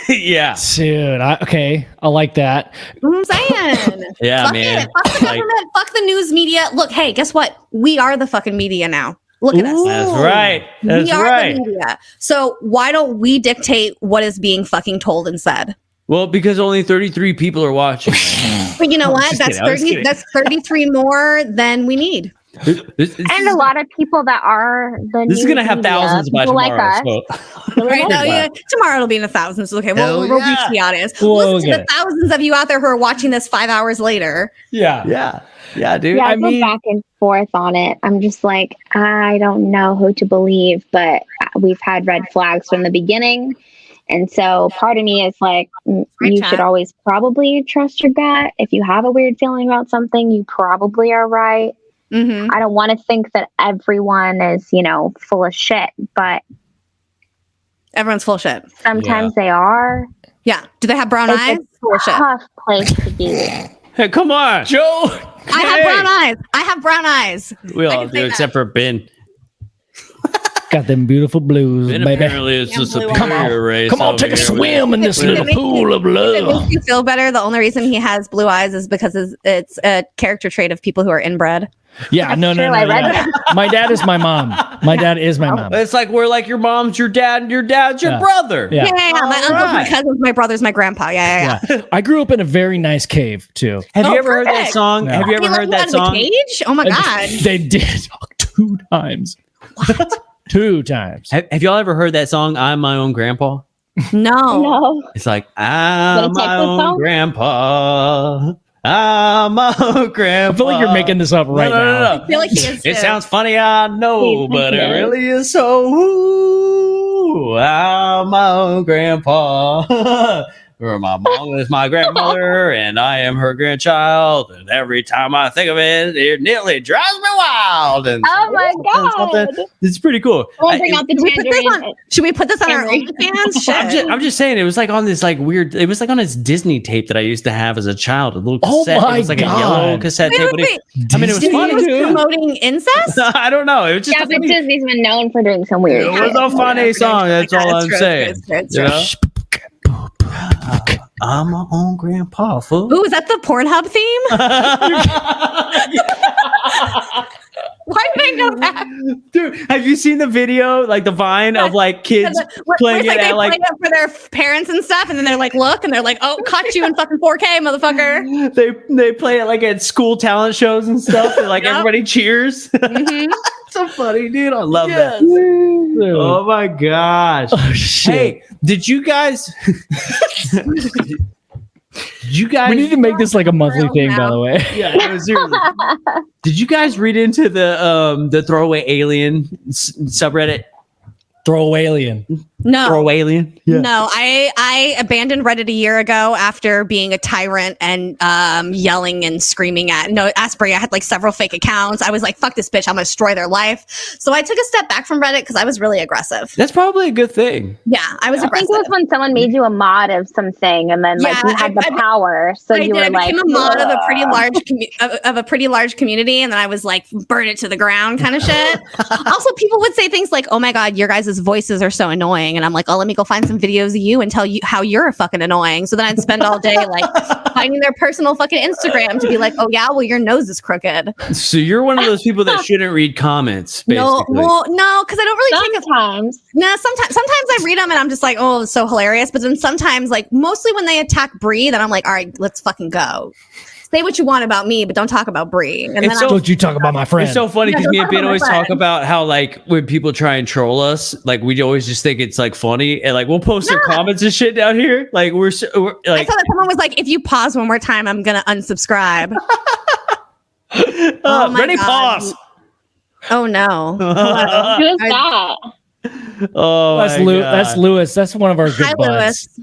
Yeah, dude. I like that. I'm saying, fuck man. Fuck the government. Fuck the news media. Look, hey, guess what? We are the fucking media now. Look at us. That's right. We are the media. So why don't we dictate what is being fucking told and said? Well, because only 33 people are watching. But you know what? That's 30. That's 33 more than we need. And a lot of people that are this is gonna have thousands by tomorrow. Like right now, tomorrow it'll be in the thousands. Okay, we'll reach the audience. Listen to the thousands of you out there who are watching this 5 hours later. Yeah, dude. Yeah, I go back and forth on it. I'm just like, I don't know who to believe, but we've had red flags from the beginning. And so part of me is like, you should always probably trust your gut. If you have a weird feeling about something, you probably are right. Mm-hmm. I don't want to think that everyone is, full of shit, but everyone's full of shit. Sometimes they are. Yeah. Do they have brown eyes? It's a tough place to be. Hey, come on, Joe. I have brown eyes. We all do, except for Ben. Got them beautiful blues, Ben baby. Apparently, it's a superior race. Come on, take a swim in this little pool of love. It makes you feel better. The only reason he has blue eyes is because it's a character trait of people who are inbred. Yeah, no. My dad is my mom. My dad is my mom. It's like we're like your mom's your dad, and your dad's your brother. Yeah. My uncles, my cousins, my brothers, my grandpa. Yeah. I grew up in a very nice cave too. Have you ever heard that song? No. Have you ever heard that song? Cage? Oh my god! They did 2 times. What? 2 times. Have y'all ever heard that song? I'm my own grandpa. No. It's like I'm my own grandpa. I'm my own grandpa. I feel like you're making this up right now. I feel like he is. It sounds funny, I know, but it really is so. Ooh, I'm my own grandpa. My mom is my grandmother, and I am her grandchild. And every time I think of it, it nearly drives me wild. And oh my god, it's pretty cool. Bring out the tangerine. Should we put this on our OnlyFans? I'm just saying, it was like on this like weird. It was like on this Disney tape that I used to have as a child. A little cassette. Oh my it was like god. A yellow cassette tape. I mean, it was funny. Was promoting incest? I don't know. It was just but Disney's been known for doing some weird. It was a funny song. That's all I'm saying. I'm my own grandpa, fool. Ooh, is that the Pornhub theme? Why did I know that? Dude, have you seen the video, like the Vine of like kids playing it at like for their parents and stuff, and then they're like, look, and they're like, oh, caught you in fucking 4K, motherfucker. They play it like at school talent shows and stuff, and like everybody cheers. Mm-hmm. So funny, dude. I love that. Oh my gosh. Oh, shit. Hey, did you guys we need to make this like a monthly thing, by the way. Yeah, no, seriously. Did you guys read into the throwaway alien subreddit? Throwaway alien. No. Throwaway alien? Yeah. No, I abandoned Reddit a year ago after being a tyrant and yelling and screaming at. No, Asprey, I had like several fake accounts. I was like, fuck this bitch, I'm gonna destroy their life. So I took a step back from Reddit because I was really aggressive. That's probably a good thing. Yeah, I was aggressive. I think it was when someone made you a mod of something, and then like you had the power, so you were like, became a mod of a pretty large community, and then I was like, burn it to the ground, kind of shit. Also, people would say things like, "Oh my god, your guys' voices are so annoying." annoying. And I'm like, oh, let me go find some videos of you and tell you how you're fucking annoying. So then I'd spend all day like finding their personal fucking Instagram to be like, oh yeah, well your nose is crooked. So you're one of those people that shouldn't read comments, basically. No, because I don't really take Sometimes. sometimes I read them and I'm just like, oh, it's so hilarious. But then sometimes, like mostly when they attack Bri, then I'm like, all right, let's fucking go. Say what you want about me, but don't talk about Bri. And then don't you talk about my friend. It's so funny because Yeah, me and don't Ben talk always about my talk friend. about how like when people try and troll us, like we always just think it's like funny, and like we'll post some comments and shit down here. Like we're I like, saw that someone was like, if you pause one more time, I'm gonna unsubscribe. Oh my ready, God. pause. Oh no. Who's that? Oh, That's That's Lewis. That's one of our good Hi, buds. Lewis.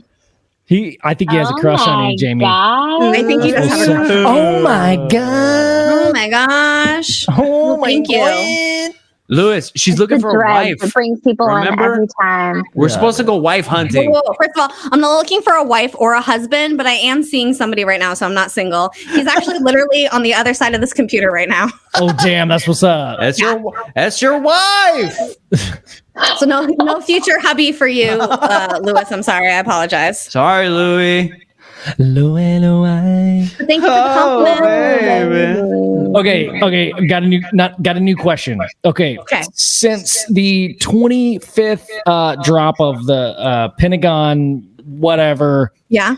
I think he has a crush on you, Jaimie. I think he does have a crush. Oh my Oh god. my gosh. Oh my Thank you. god. Lewis, she's looking for a wife. It brings people Remember? in every time. We're supposed to go wife hunting. Whoa. First of all, I'm not looking for a wife or a husband, but I am seeing somebody right now, so I'm not single. He's actually literally on the other side of this computer right now. Oh damn, that's what's up. That's your wife. So no future hubby for you, Lewis. I'm sorry. I apologize. Sorry, Louie. Louie. But thank you for the compliment. Okay. Got a new question. Okay. Since the 25th drop of the Pentagon, whatever. Yeah.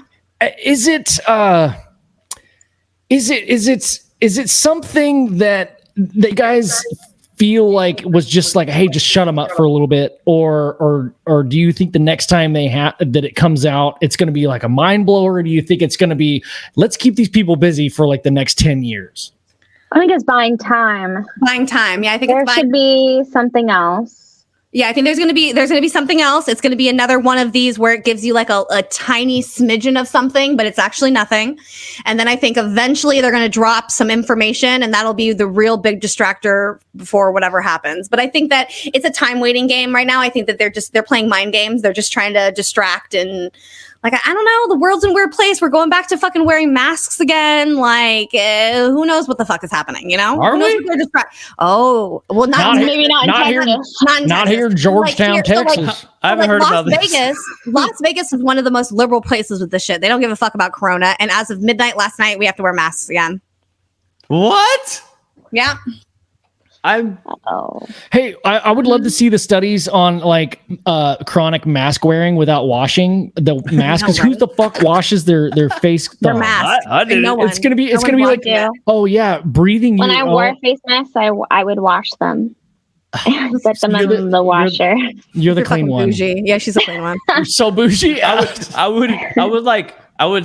Is it something that the guys feel like was just like, hey, just shut them up for a little bit, or do you think the next time that it comes out, it's going to be like a mind blower? Or do you think it's going to be, let's keep these people busy for like the next 10 years? I think it's buying time. Buying time. Yeah, I think There should be something else. Yeah, I think there's gonna be something else. It's gonna be another one of these where it gives you like a tiny smidgen of something, but it's actually nothing. And then I think eventually they're gonna drop some information, and that'll be the real big distractor before whatever happens. But I think that it's a time waiting game right now. I think that they're playing mind games. They're just trying to distract, and like I don't know, the world's in a weird place. We're going back to fucking wearing masks again. Like who knows what the fuck is happening? You know? Are who knows we? what they're Oh well, not Maybe not in here, Texas. not here in Georgetown, Texas. I haven't heard about this. Las Vegas is one of the most liberal places with this shit. They don't give a fuck about Corona. And as of midnight last night, we have to wear masks again. What? Yeah. Hey, I would love to see the studies on like chronic mask wearing without washing the mask. Because who the fuck washes their face? Their mask. I did. It's gonna be like, oh yeah, breathing. When I wore face masks, I would wash them. Put them in the washer. You're the clean one. Bougie. Yeah, she's a clean one. You're so bougie. I would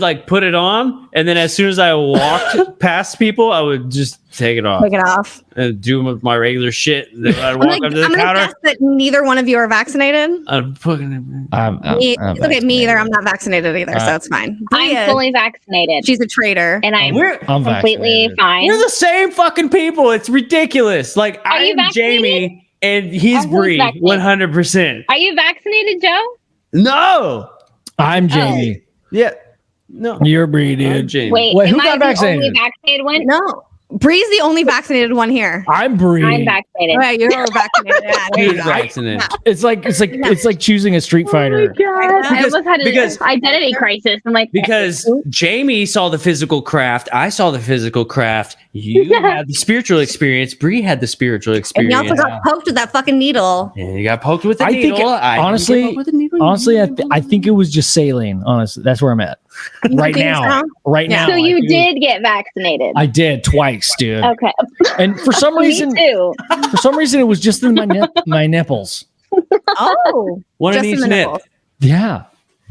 like put it on, and then as soon as I walked past people, I would just take it off. Take it off. And do my regular shit. Then I'd walk up to the I'm counter. gonna guess that neither one of you are vaccinated. I'm It's okay, me either. I'm not vaccinated either, so it's fine. I'm fully vaccinated. She's a traitor. And I'm completely vaccinated. fine. We're the same fucking people. It's ridiculous. Like you I'm vaccinated? Jaimie, and he's Who's Bri, vaccinated? 100%. Are you vaccinated, Joe? No. I'm Jaimie. Yeah. No. You're Bri, I'm dude. Jaimie. Wait, who am got I the vaccinated? only vaccinated one? No. Bri's the only vaccinated one here. I'm Bri. I'm vaccinated. Right, you're vaccinated. Yeah, there you Who's go. vaccinated? It's like choosing a Street Fighter. God. I almost had because- an identity crisis. I'm like, Because Jaimie saw the physical craft, I saw the physical craft. You had the spiritual experience. Bri had the spiritual And experience. you also got poked with that fucking needle. And you got poked with the I think needle. honestly, I think it was just saline. Honestly, that's where I'm at right think now. so? Right Yeah. now, so you I do. did get vaccinated. I did twice, dude. Okay. And for some Me reason, too. it was just in my nipples. Oh. One in Just in each the nip. nipples. Yeah,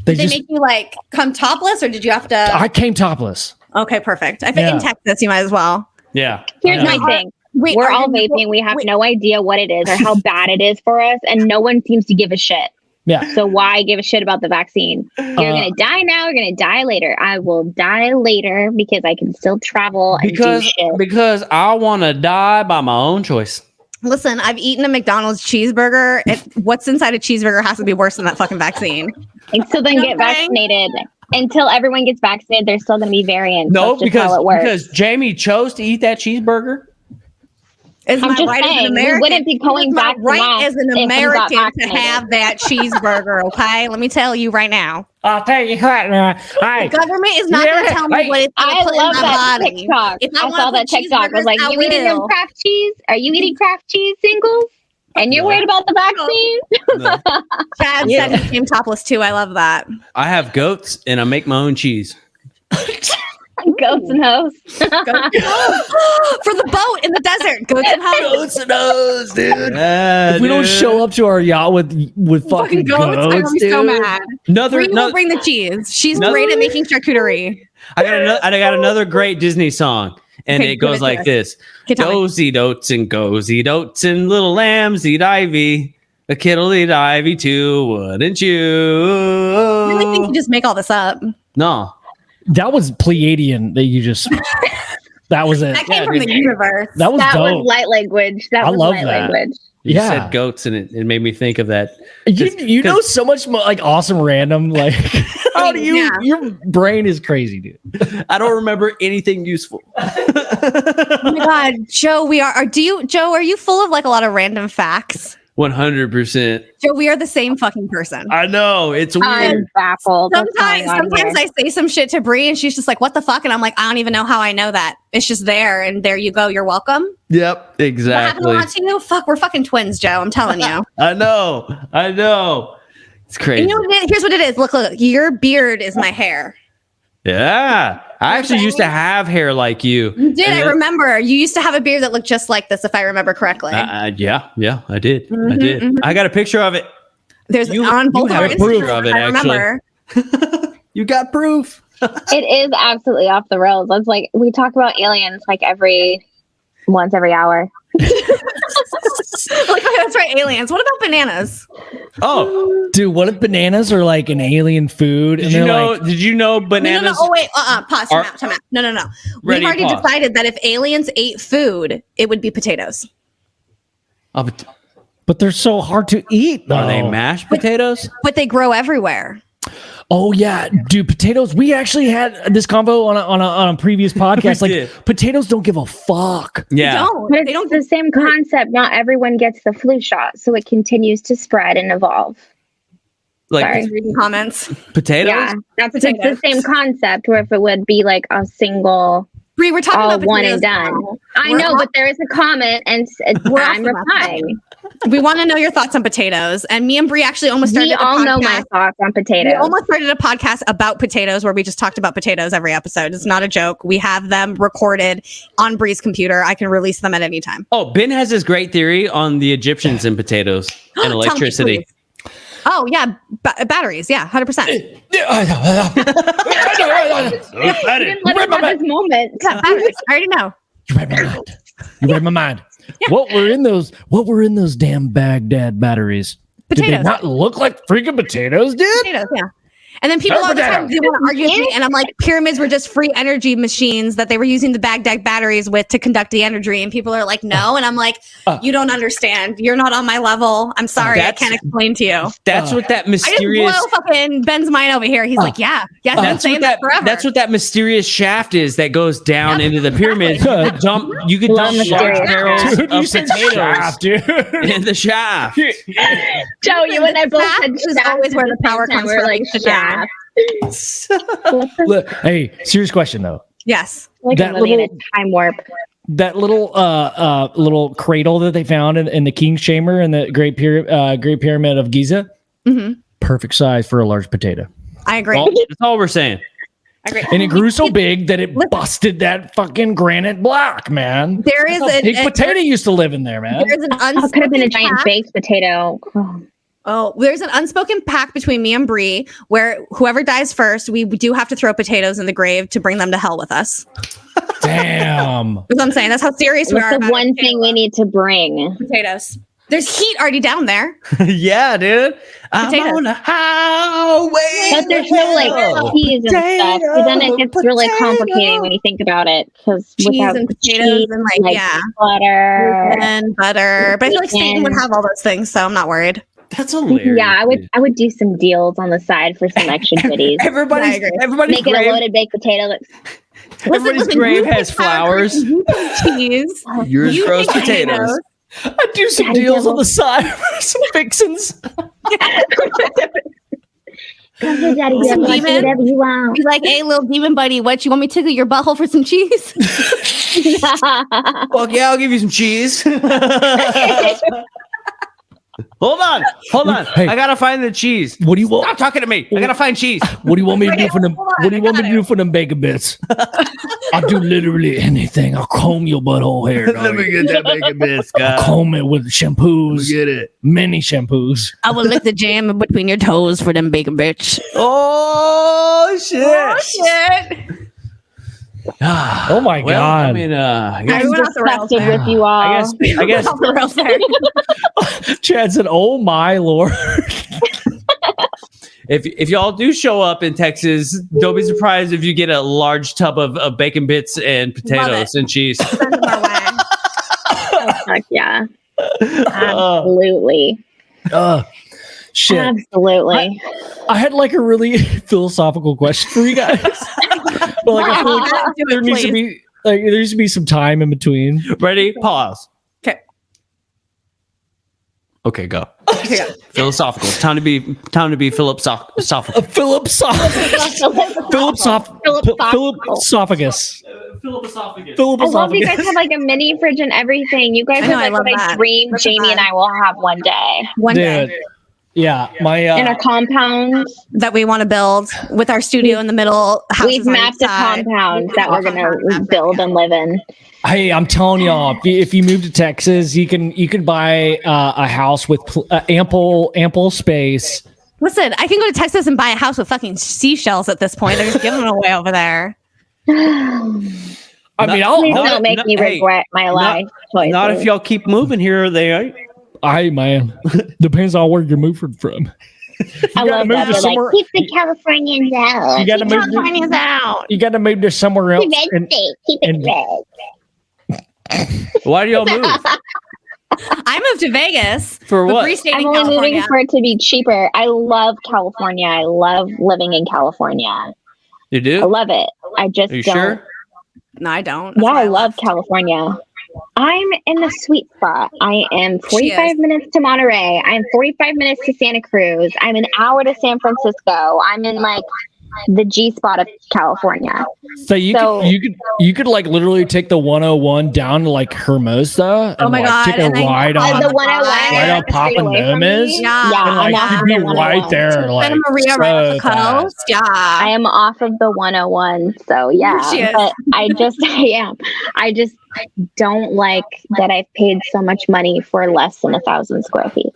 Did they make you like come topless or did you have to? I came topless. Okay, perfect. I think Yeah. in Texas you might as well. Yeah. Here's Yeah. my thing. Wait, We're are all your vaping. We have wait. no idea what it is or how bad it is for us, and no one seems to give a shit. Yeah. So why give a shit about the vaccine? You're gonna die now. You're gonna die later. I will die later because I can still travel and do shit. Because I want to die by my own choice. Listen, I've eaten a McDonald's cheeseburger. What's inside a cheeseburger has to be worse than that fucking vaccine. And so then You know get what I'm saying? vaccinated. Until everyone gets vaccinated, there's still gonna be variants. No, That's just how it works. because Jaimie chose to eat that cheeseburger. Is I'm my just right as saying, an we American? wouldn't be going It's my back to right mass as an if we got American to vaccinated. have that cheeseburger. Okay, let me tell you right now. I'll tell you what. The government is not going to tell me what it's going to I put love in my that body. TikTok. If I wanna saw put that TikTok. I was cheeseburgers, like, I you eating your will. Kraft cheese? Are you eating Kraft cheese singles? And you're worried about the vaccine? No. Chad said he came topless too. I love that. I have goats and I make my own cheese. Goats and hoes. For the boat in the desert, goats and hoes. Goats and hoes, dude. Yeah, If we don't dude. show up to our yacht with fucking I'm goats, gonna be so dude. mad. Another, Bree will no, bring the cheese. She's Another- great at making charcuterie. I got another great Disney song, and Okay, it give goes it to like us. this: Okay, tell me. Goes eat oats and goes eat oats and little lambs eat ivy. A kid'll eat ivy too, wouldn't you? I really think you just make all this up. No, That was Pleiadian that you just. That was it. That came Yeah, from dude. the universe. That was That dope. was light language. That I was love light that. language. you Yeah. said goats, and it made me think of that. You know so much more like awesome random like how do you Yeah. your brain is crazy, dude. I don't remember anything useful. Oh my god, Joe, Joe, are you full of like a lot of random facts? 100%. Joe, we are the same fucking person. I know it's weird. I'm baffled. What's going on Sometimes here? I say some shit to Bree and she's just like, what the fuck? And I'm like, I don't even know how I know that. It's just there and there you go. You're welcome. Yep, What happened exactly. a lot to you? Fuck, we're fucking twins, Joe. I'm telling you. I know. It's crazy. And you know what here's what it is. Look, your beard is my hair. Yeah, I actually used to have hair like you. You did. And I then- remember. You used to have a beard that looked just like this, if I remember correctly. Yeah, I did. I Mhm, did. mhm. I got a picture of it. There's you on both have our a proof Instagrams, of it, I remember. You got proof. It is absolutely off the rails. It's like we talk about aliens like once every hour. Like, oh, that's right, aliens. What about bananas? Oh, Dude, what if bananas are like an alien food? did you know? Did you know No, bananas? Oh, wait. Pause. are- Time out. No. We've Ready, already pause. decided that if aliens ate food, it would be potatoes. Oh, but but they're so hard to eat. are they though. mashed potatoes? But they grow everywhere. Oh yeah, dude, potatoes. We actually had this convo on a previous podcast. We Like did. potatoes don't give a fuck. Yeah. But They don't. it's the same concept. Not everyone gets the flu shot, so it continues to spread and evolve. Like Sorry. Reading comments. potatoes? Yeah, that's it's Potatoes. the same concept. Where if it would be like a single, Bree, we're talking all about one potatoes and done. now. I We're know, off- but there is a comment, and We're off I'm the map. replying. We want to know your thoughts on potatoes. And me and Bree actually almost started We a all know my podcast. thoughts on We potatoes. almost started a podcast about potatoes where we just talked about potatoes every episode. It's not a joke. We have them recorded on Bree's computer. I can release them at any time. Oh, Ben has this great theory on the Egyptians and potatoes and Tell me, electricity. please. Oh, yeah. Batteries. Yeah, 100%. You didn't let us have this moment. Yeah, batteries. I already know. You read my mind. You read my mind. What were in those damn Baghdad batteries? Did they Potatoes. not look like freaking potatoes, dude? Potatoes, yeah. And then people all the time they want to argue with me, and I'm like, pyramids were just free energy machines that they were using the Baghdad batteries with to conduct the energy. And people are like, no. And I'm like, you don't understand. You're not on my level. I'm sorry. I That's- can't explain to you. That's what that I just mysterious. blow fucking Ben's mind over here. He's like, yeah, I've been That's saying what that that. forever. That's what that mysterious shaft is that goes down into the pyramid. Exactly. You could Love dump large mysterious barrels Dude, you of said potatoes shaft, dude. in the shaft. Joe, you and I both Shaft said is shaft always at where the same power time. comes We're from, like the shaft. shaft. Look, hey, serious question though. Yes. Like That I'm living in little- a time warp. That little cradle that they found in the King's Chamber in the Great Pyramid of Giza, hmm perfect size for a large potato. I agree. That's all we're saying. I agree. And it grew so big that it busted that fucking granite block, man. There is That's how big a potato used to live in there, man. there's an Oh, it could have been a unspoken giant pact. baked potato. Oh, There's an unspoken pact between me and Bree where whoever dies first, we do have to throw potatoes in the grave to bring them to hell with us. Damn. That's what I'm saying. That's how serious we what's are the about one thing we need to bring? potatoes. There's heat already down there. Yeah, dude. I'm Potatoes. on a highway. But there's no like cheese and stuff. So then it gets really complicated when you think about it. Because Cheese without and potatoes cheese, and like yeah, butter. and butter. But I feel like Satan would have all those things, so I'm not worried. That's hilarious. Yeah, I would do some deals on the side for some extra goodies. I Everybody's agree. everybody's Make it a grave, loaded baked potato. Everybody's grave has flowers. Cheese. Yours You grows take potatoes. I do some deals on the side for some fixins. Come here, Daddy. You Some have to do demon? whatever you want. Be like, hey, little demon buddy, what? You want me to tickle your butthole for some cheese? Fuck yeah, I'll give you some cheese. Hold on. Hey. I gotta find the cheese. What do you want? Stop talking to me. I gotta find cheese. What do you want me to do for them? Hold on, What do you I want me got to do for them bacon bits? I'll do literally anything. I'll comb your butthole hair. Let me get that bacon biscuit. I'll comb it with shampoos. Get it. Many shampoos. I will lick the jam in between your toes for them bacon bitch. Oh shit. Oh my Well, God. I mean, I guess, I'm Everyone off the rails disgusted there. with you all. I guess Off the rails there. Chad said, "Oh my Lord." if y'all do show up in Texas, don't be surprised if you get a large tub of bacon bits and potatoes and cheese. Send them our way. Heck yeah. Absolutely. Shit. Absolutely. I had like a really philosophical question for you guys. But like, I feel like Do there it, needs to please. be there needs to be some time in between. Ready? Pause. Okay. Okay, go. Okay, go. Philosophical. Time to be philosophical. Philosophagus. I love you guys have like a mini fridge and everything. You guys I know, are I like love what I that. dream Look at Jaimie that. and I will have one day. One Dude. day Yeah, my In a compound. that we want to build with our studio in the middle. We've mapped a compound that we're gonna build and live in. hey, I'm telling y'all, if you move to Texas, you can buy a house with ample space. Listen, I can go to Texas and buy a house with fucking seashells at this point. They're just giving them away over there. I mean, Please I'll don't make me regret my life choices. Not if y'all keep moving here. I man, depends on where you're moving from. I love move that. to They're somewhere- like, keep the Californians out. You gotta move. California's out. You got to move to somewhere else. Keep it And, state. Keep it and- red. Why do y'all move? I moved to Vegas. For but what? Bree stayed I'm in only moving California. for it to be cheaper. I love California. I love living in California. You I do? love it. I just Are you don't. sure? No, I don't. Yeah, That's why I love left. California. I'm in the sweet spot. I am She is. 45 minutes to Monterey. I'm 45 minutes to Santa Cruz. I'm an hour to San Francisco. I'm in like the G spot of California. So you could like literally take the 101 down to like Hermosa and Oh my like God, take a and then ride on on the the 101 right on is straight away from Papanemus? me. Yeah. Yeah, and like I'm off you'd of be the right 101. there, like Santa Maria right off the so fast. coast. Yeah. I am off of the 101. So yeah, She is. but I am. I just don't like that I've paid so much money for less than 1,000 square feet.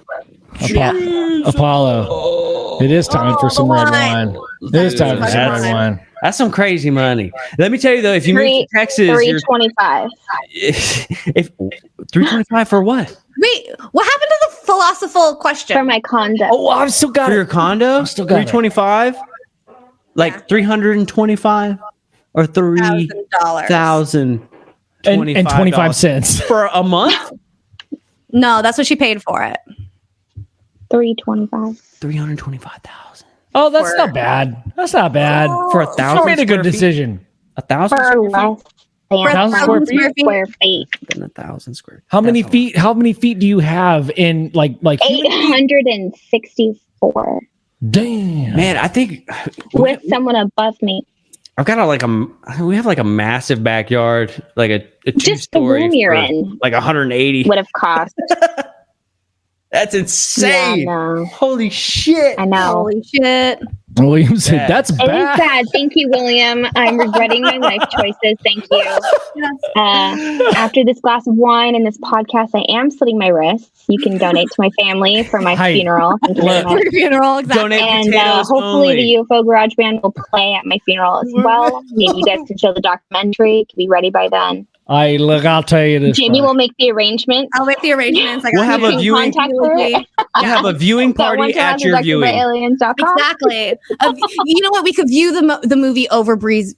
Apollo. It is time for some red wine. It is time for some That's- red wine. That's some crazy money. Let me tell you though, if you move to Texas, you're 325 if 325 for what? Wait, what happened to the philosophical question? for my condo. Oh, I've still got For your it. condo? still got it. 325? Like Yeah. 325 or $1,000. And 25 cents. for a month? No, that's what she paid for it. 325 325,000 Oh, that's For- not bad. That's not bad. for You 1,000. made a good decision. 1,000 for square less than For 1,000 square 1,000 feet? square feet. than 1,000 square. How many That's a lot. feet? How many feet do you have in like 864 damn? Man, I think with someone above me. I've got we have like a massive backyard, like a Just the two-story room you're for in like 180. would have cost. That's Yeah, insane. no. Holy shit. I know. Holy shit. William said Bad. that's It is bad. sad. Thank you, William. I'm regretting my life choices. Thank you. After this glass of wine and this podcast, I am slitting my wrists. You can donate to my family for my Hi. funeral. Thank you very Look. much. For funeral, exactly. Donate And potatoes hopefully only. the UFO Garage Band will play at my funeral as well. Maybe you guys can show the documentary. It can be ready by then. I'll tell you this. Jamie much. will make the arrangements. I'll make the arrangements. I got We'll have you. a viewing- Contact her. We'll have a viewing party at your viewing. Aliens.com. Exactly. You know what? We could view the movie over Bree's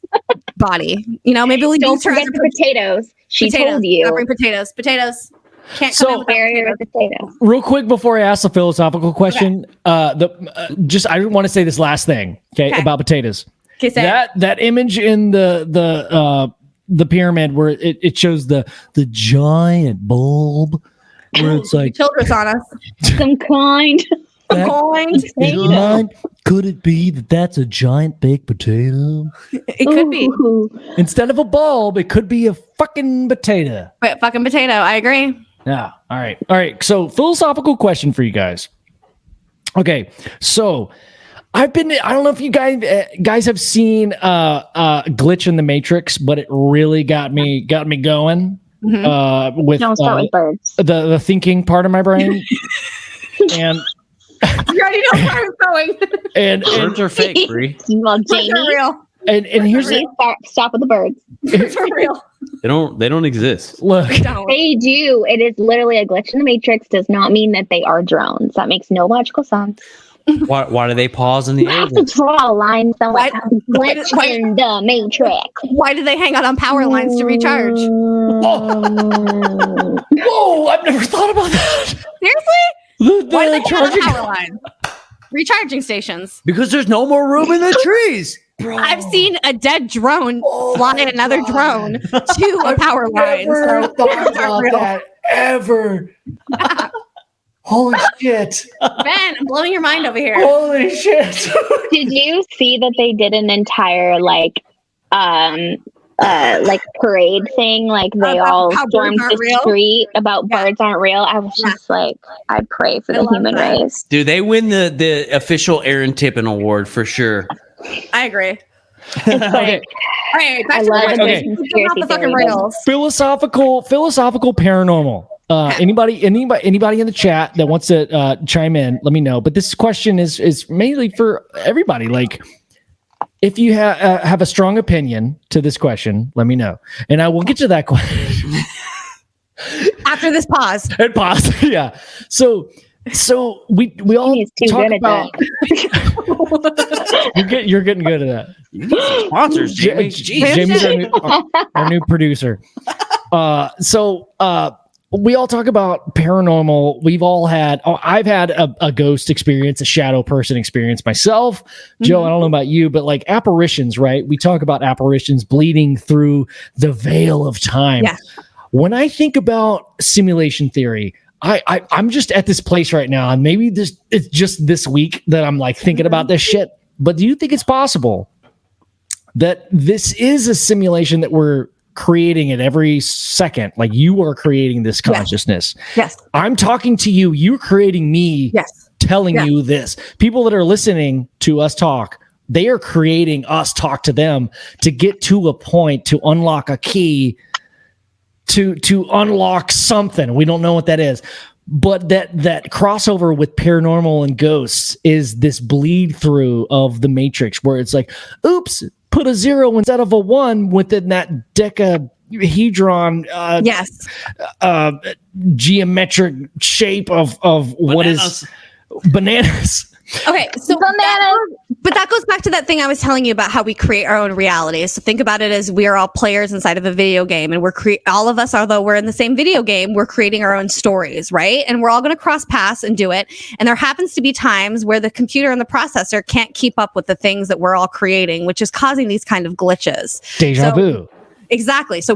body. You know, maybe we Don't use her forget as the potatoes. She potatoes. told Gotta you. bring potatoes. Potatoes. Can't So- come in without Barrier potatoes. of potatoes. Real quick before I ask the philosophical question, I want to say this last thing, okay, Okay. about potatoes. Okay, say that image in the pyramid where it shows the giant bulb where it's like children's on us. Some kind. Could it be that that's a giant baked potato? It could be. Instead of a bulb, it could be a fucking potato. Wait, fucking potato. I agree. Yeah. All right. So philosophical question for you guys. Okay. So I don't know if you guys have seen Glitch in the Matrix, but it really got me going. With Don't start with birds. The thinking part of my brain. And you already know where I'm going. and birds are fake, Bri. Well, Birds are Jaimie, real. and here's stop with the birds. Birds are real. They don't exist. look. They do. It is literally a glitch in the matrix. Does not mean that they are drones. That makes no logical sense. Why do they pause in the You air? have to draw a line somewhere. Glitch in the matrix. Why do they hang out on power lines to recharge? Whoa! I've never thought about that. Seriously? Why do they hang out charging- on power lines? Recharging stations. Because there's no more room in the trees. I've seen a dead drone fly another drone to a power line. Never So thought about that ever. Holy shit! Ben, I'm blowing your mind over here. Holy shit! Did you see that they did an entire like parade thing? Like they About all how birds stormed aren't the real? street about birds aren't real. I was just like, I pray for I the love human that. race. Dude, they win the official Aaron Tippin Award for sure. I agree. Okay. All right, back I to love the a question. good Get off the conspiracy fucking theory. rails. Philosophical paranormal. Anybody in the chat that wants to chime in, let me know. But this question is mainly for everybody. Like, if you have a strong opinion to this question, let me know, and I will get to that question After this pause. and pause. Yeah. So we all He's too talk good at about. You're getting good at that. Sponsors, Jaimie. Jeez. Jamie's our new producer. We all talk about paranormal. We've all had. I've had a ghost experience, a shadow person experience myself. Joe, I don't know about you, but like apparitions, right? We talk about apparitions bleeding through the veil of time. Yeah. When I think about simulation theory, I'm just at this place right now, and maybe it's just this week that I'm like thinking about this shit. But do you think it's possible that this is a simulation that we're creating at every second? Like you are creating this consciousness. Yes. I'm talking to you. You're creating me. Yes. Telling you this. People that are listening to us talk, they are creating us talk to them to get to a point to unlock a key to unlock something. We don't know what that is. But that crossover with paranormal and ghosts is this bleed through of the Matrix, where it's like, oops, put a 0 instead of a 1 within that dodecahedron geometric shape of what is bananas. Okay, so that goes back to that thing I was telling you about how we create our own reality. So think about it as we are all players inside of a video game, and all of us, although we're in the same video game, we're creating our own stories, right? And we're all going to cross paths and do it. And there happens to be times where the computer and the processor can't keep up with the things that we're all creating, which is causing these kind of glitches. Deja vu. Exactly. So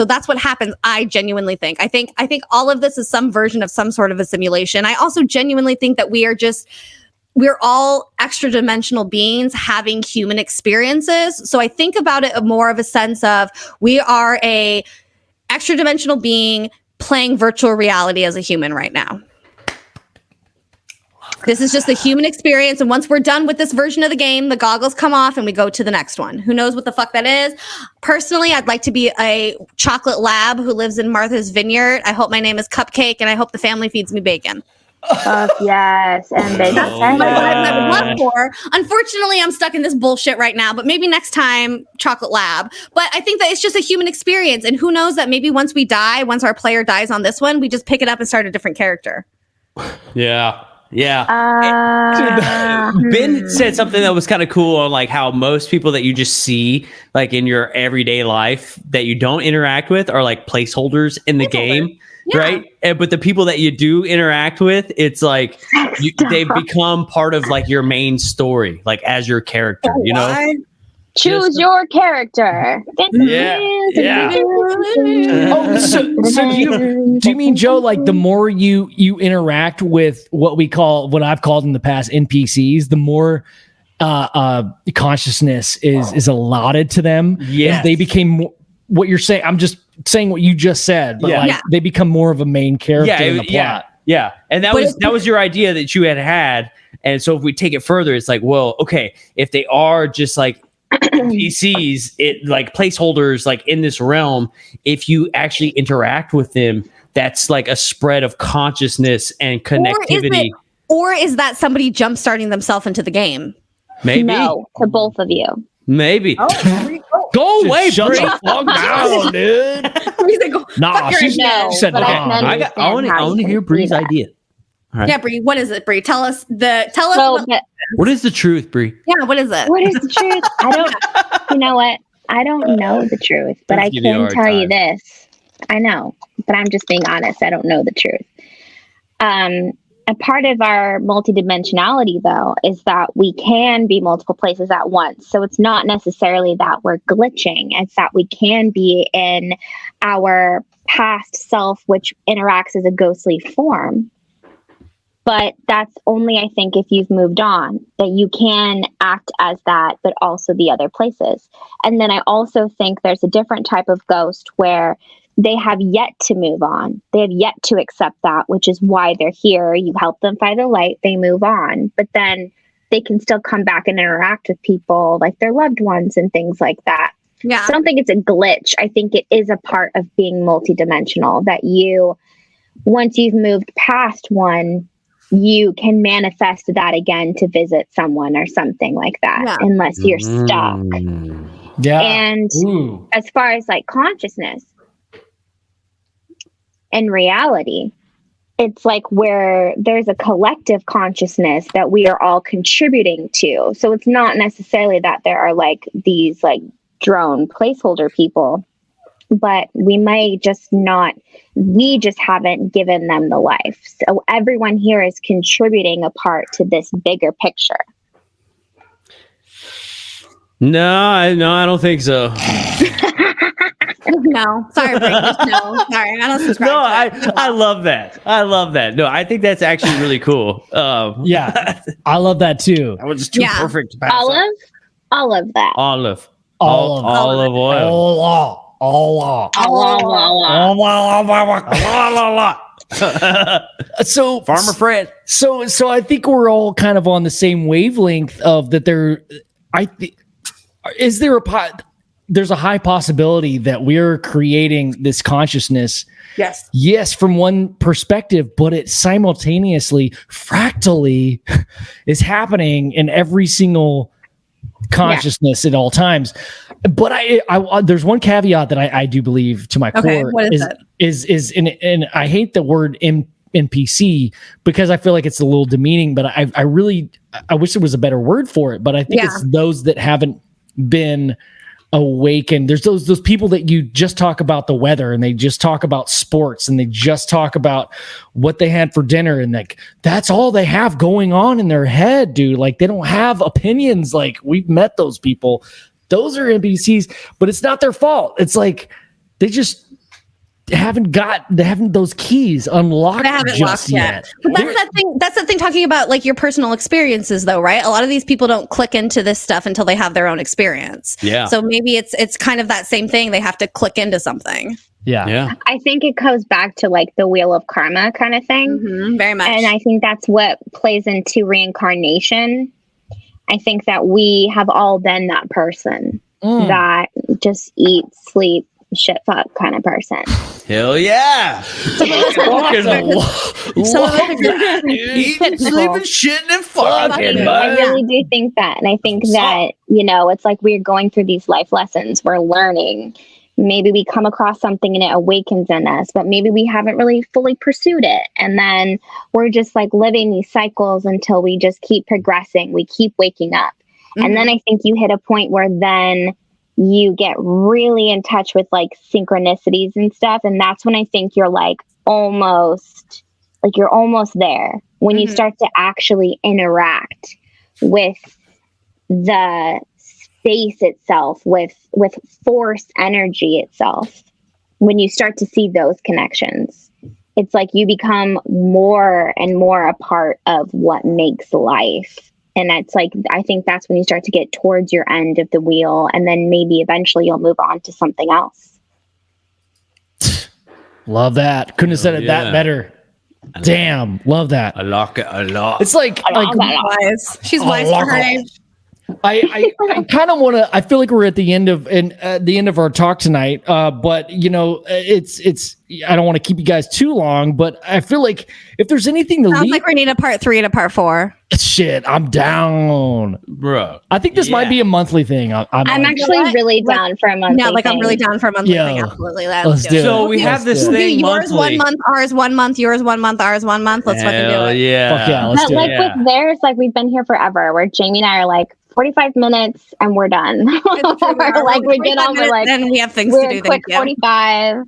that's what happens. I genuinely think. I think all of this is some version of some sort of a simulation. I also genuinely think that we're all extra dimensional beings having human experiences. So I think about it more of a sense of we are a extra dimensional being playing virtual reality as a human right now. This is just a human experience. And once we're done with this version of the game, the goggles come off and we go to the next one. Who knows what the fuck that is? Personally, I'd like to be a chocolate lab who lives in Martha's Vineyard. I hope my name is Cupcake and I hope the family feeds me bacon. Yes, and they That's what I would love for. Unfortunately, I'm stuck in this bullshit right now, but maybe next time, chocolate lab. But I think that it's just a human experience. And who knows that maybe once our player dies on this one, we just pick it up and start a different character. Yeah. Ben said something that was kind of cool on like how most people that you just see like in your everyday life that you don't interact with are like placeholders in the game. Yeah. Right. But the people that you do interact with, it's like they've become part of like your main story, like as your character, you know? Choose your character. Yeah. Oh, so do you mean, Joe, like the more you interact with what I've called in the past NPCs, the more consciousness is allotted to them? Yes. And they became more, what you're saying. I'm just saying what you just said, but they become more of a main character in the plot. Yeah. And that was your idea that you had. And so if we take it further, it's like, well, okay, if they are just like NPCs, it like placeholders, like in this realm, if you actually interact with them, that's like a spread of consciousness and connectivity. Or is that somebody jump starting themselves into the game? Maybe. No, to both of you. Maybe. Go away, shut the fuck down, dude. Nah, she said I want to hear Bri's idea. Right. Yeah, Bri, what is it, Bri? Tell us. What is the truth, Bri? Yeah, what is it? What is the truth? You know what? I don't know the truth, but I can tell you this. I know, but I'm just being honest. I don't know the truth. A part of our multidimensionality, though, is that we can be multiple places at once. So it's not necessarily that we're glitching. It's that we can be in our past self, which interacts as a ghostly form. But that's only, I think, if you've moved on, that you can act as that, but also be other places. And then I also think there's a different type of ghost where they have yet to move on. They have yet to accept that, which is why they're here. You help them find the light, they move on. But then they can still come back and interact with people like their loved ones and things like that. Yeah. So I don't think it's a glitch. I think it is a part of being multidimensional, that once you've moved past one, you can manifest that again to visit someone or something like that, unless you're stuck. Yeah. And as far as like consciousness and reality, it's like where there's a collective consciousness that we are all contributing to. So it's not necessarily that there are like these like drone placeholder people, but we just haven't given them the life. So everyone here is contributing a part to this bigger picture. No, I don't think so. No, sorry, Bri. No, sorry, I don't subscribe. No, I love that. I love that. No, I think that's actually really cool. Yeah, I love that too. That was too perfect to pass Olive that. Olive oil. So Farmer Fred. So I think we're all kind of on the same wavelength of that. There's a high possibility that we're creating this consciousness. Yes, from one perspective, but it simultaneously, fractally, is happening in every single consciousness at all times. But I there's one caveat that I do believe to my core. What is and I hate the word NPC because I feel like it's a little demeaning, but I wish there was a better word for it. But I think it's those that haven't been awakened. There's those people that you just talk about the weather and they just talk about sports and they just talk about what they had for dinner, and like that's all they have going on in their head, dude. Like they don't have opinions. Like we've met those people. Those are NPCs, but it's not their fault. It's like they just haven't those keys unlocked just yet. But that's the thing talking about like your personal experiences though, right? A lot of these people don't click into this stuff until they have their own experience. Yeah. So maybe it's kind of that same thing. They have to click into something. Yeah. I think it goes back to like the wheel of karma kind of thing. Mm-hmm, very much. And I think that's what plays into reincarnation. I think that we have all been that person that just eat, sleep, shit, fuck kind of person. Hell yeah! Eat, sleeping, shitting, and fucking. I really do think that, and I think that it's like we're going through these life lessons. We're learning. Maybe we come across something and it awakens in us, but maybe we haven't really fully pursued it. And then we're just like living these cycles until we just keep progressing. We keep waking up. Mm-hmm. And then I think you hit a point where then you get really in touch with like synchronicities and stuff. And that's when I think you're like almost there when you start to actually interact with the base itself with force energy itself. When you start to see those connections, it's like you become more and more a part of what makes life. And it's like, I think that's when you start to get towards your end of the wheel, and then maybe eventually you'll move on to something else. Love that. Couldn't have said it that better. Damn, love that. I like it a lot. It's like wise. She's wise for her age. I kind of want to. I feel like we're at the end of the end of our talk tonight. But you know, it's. I don't want to keep you guys too long, but I feel like if there's anything to Sounds like we need a part 3 and a part 4. Shit, I'm down, bro. I think this might be a monthly thing. I'm actually really down for a monthly. Yeah, like thing. I'm really down for a monthly thing. Absolutely, let's do it. So we have this thing yours monthly. 1 month, ours 1 month, yours 1 month, ours 1 month. Let's fucking do it. Yeah. Fuck yeah, let's But do like it. with theirs, like we've been here forever. Where Jaimie and I are like 45 minutes and we're done. We're like we get on. We're like then we have things we're to do. quick 45.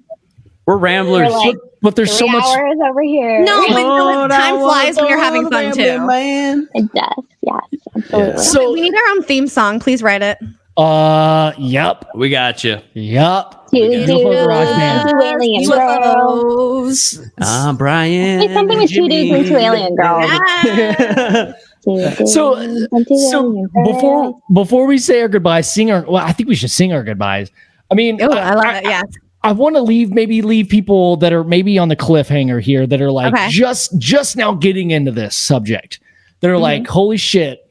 We're ramblers. We're like, but there's so 3 much. hours over here. No, but time flies when you're having fun too. Man. It does. Yes, absolutely. Yeah. So we need our own theme song. Please write it. Yep. We got you. Yep. UFO Garage Band. Two alien girls. Brian. Say something with 2 dudes and 2 alien girls. So before we say our goodbyes, I think we should sing our goodbyes. I mean, Oh, I love it. Yeah. I want to leave people that are maybe on the cliffhanger here that are like just now getting into this subject. That are like, holy shit,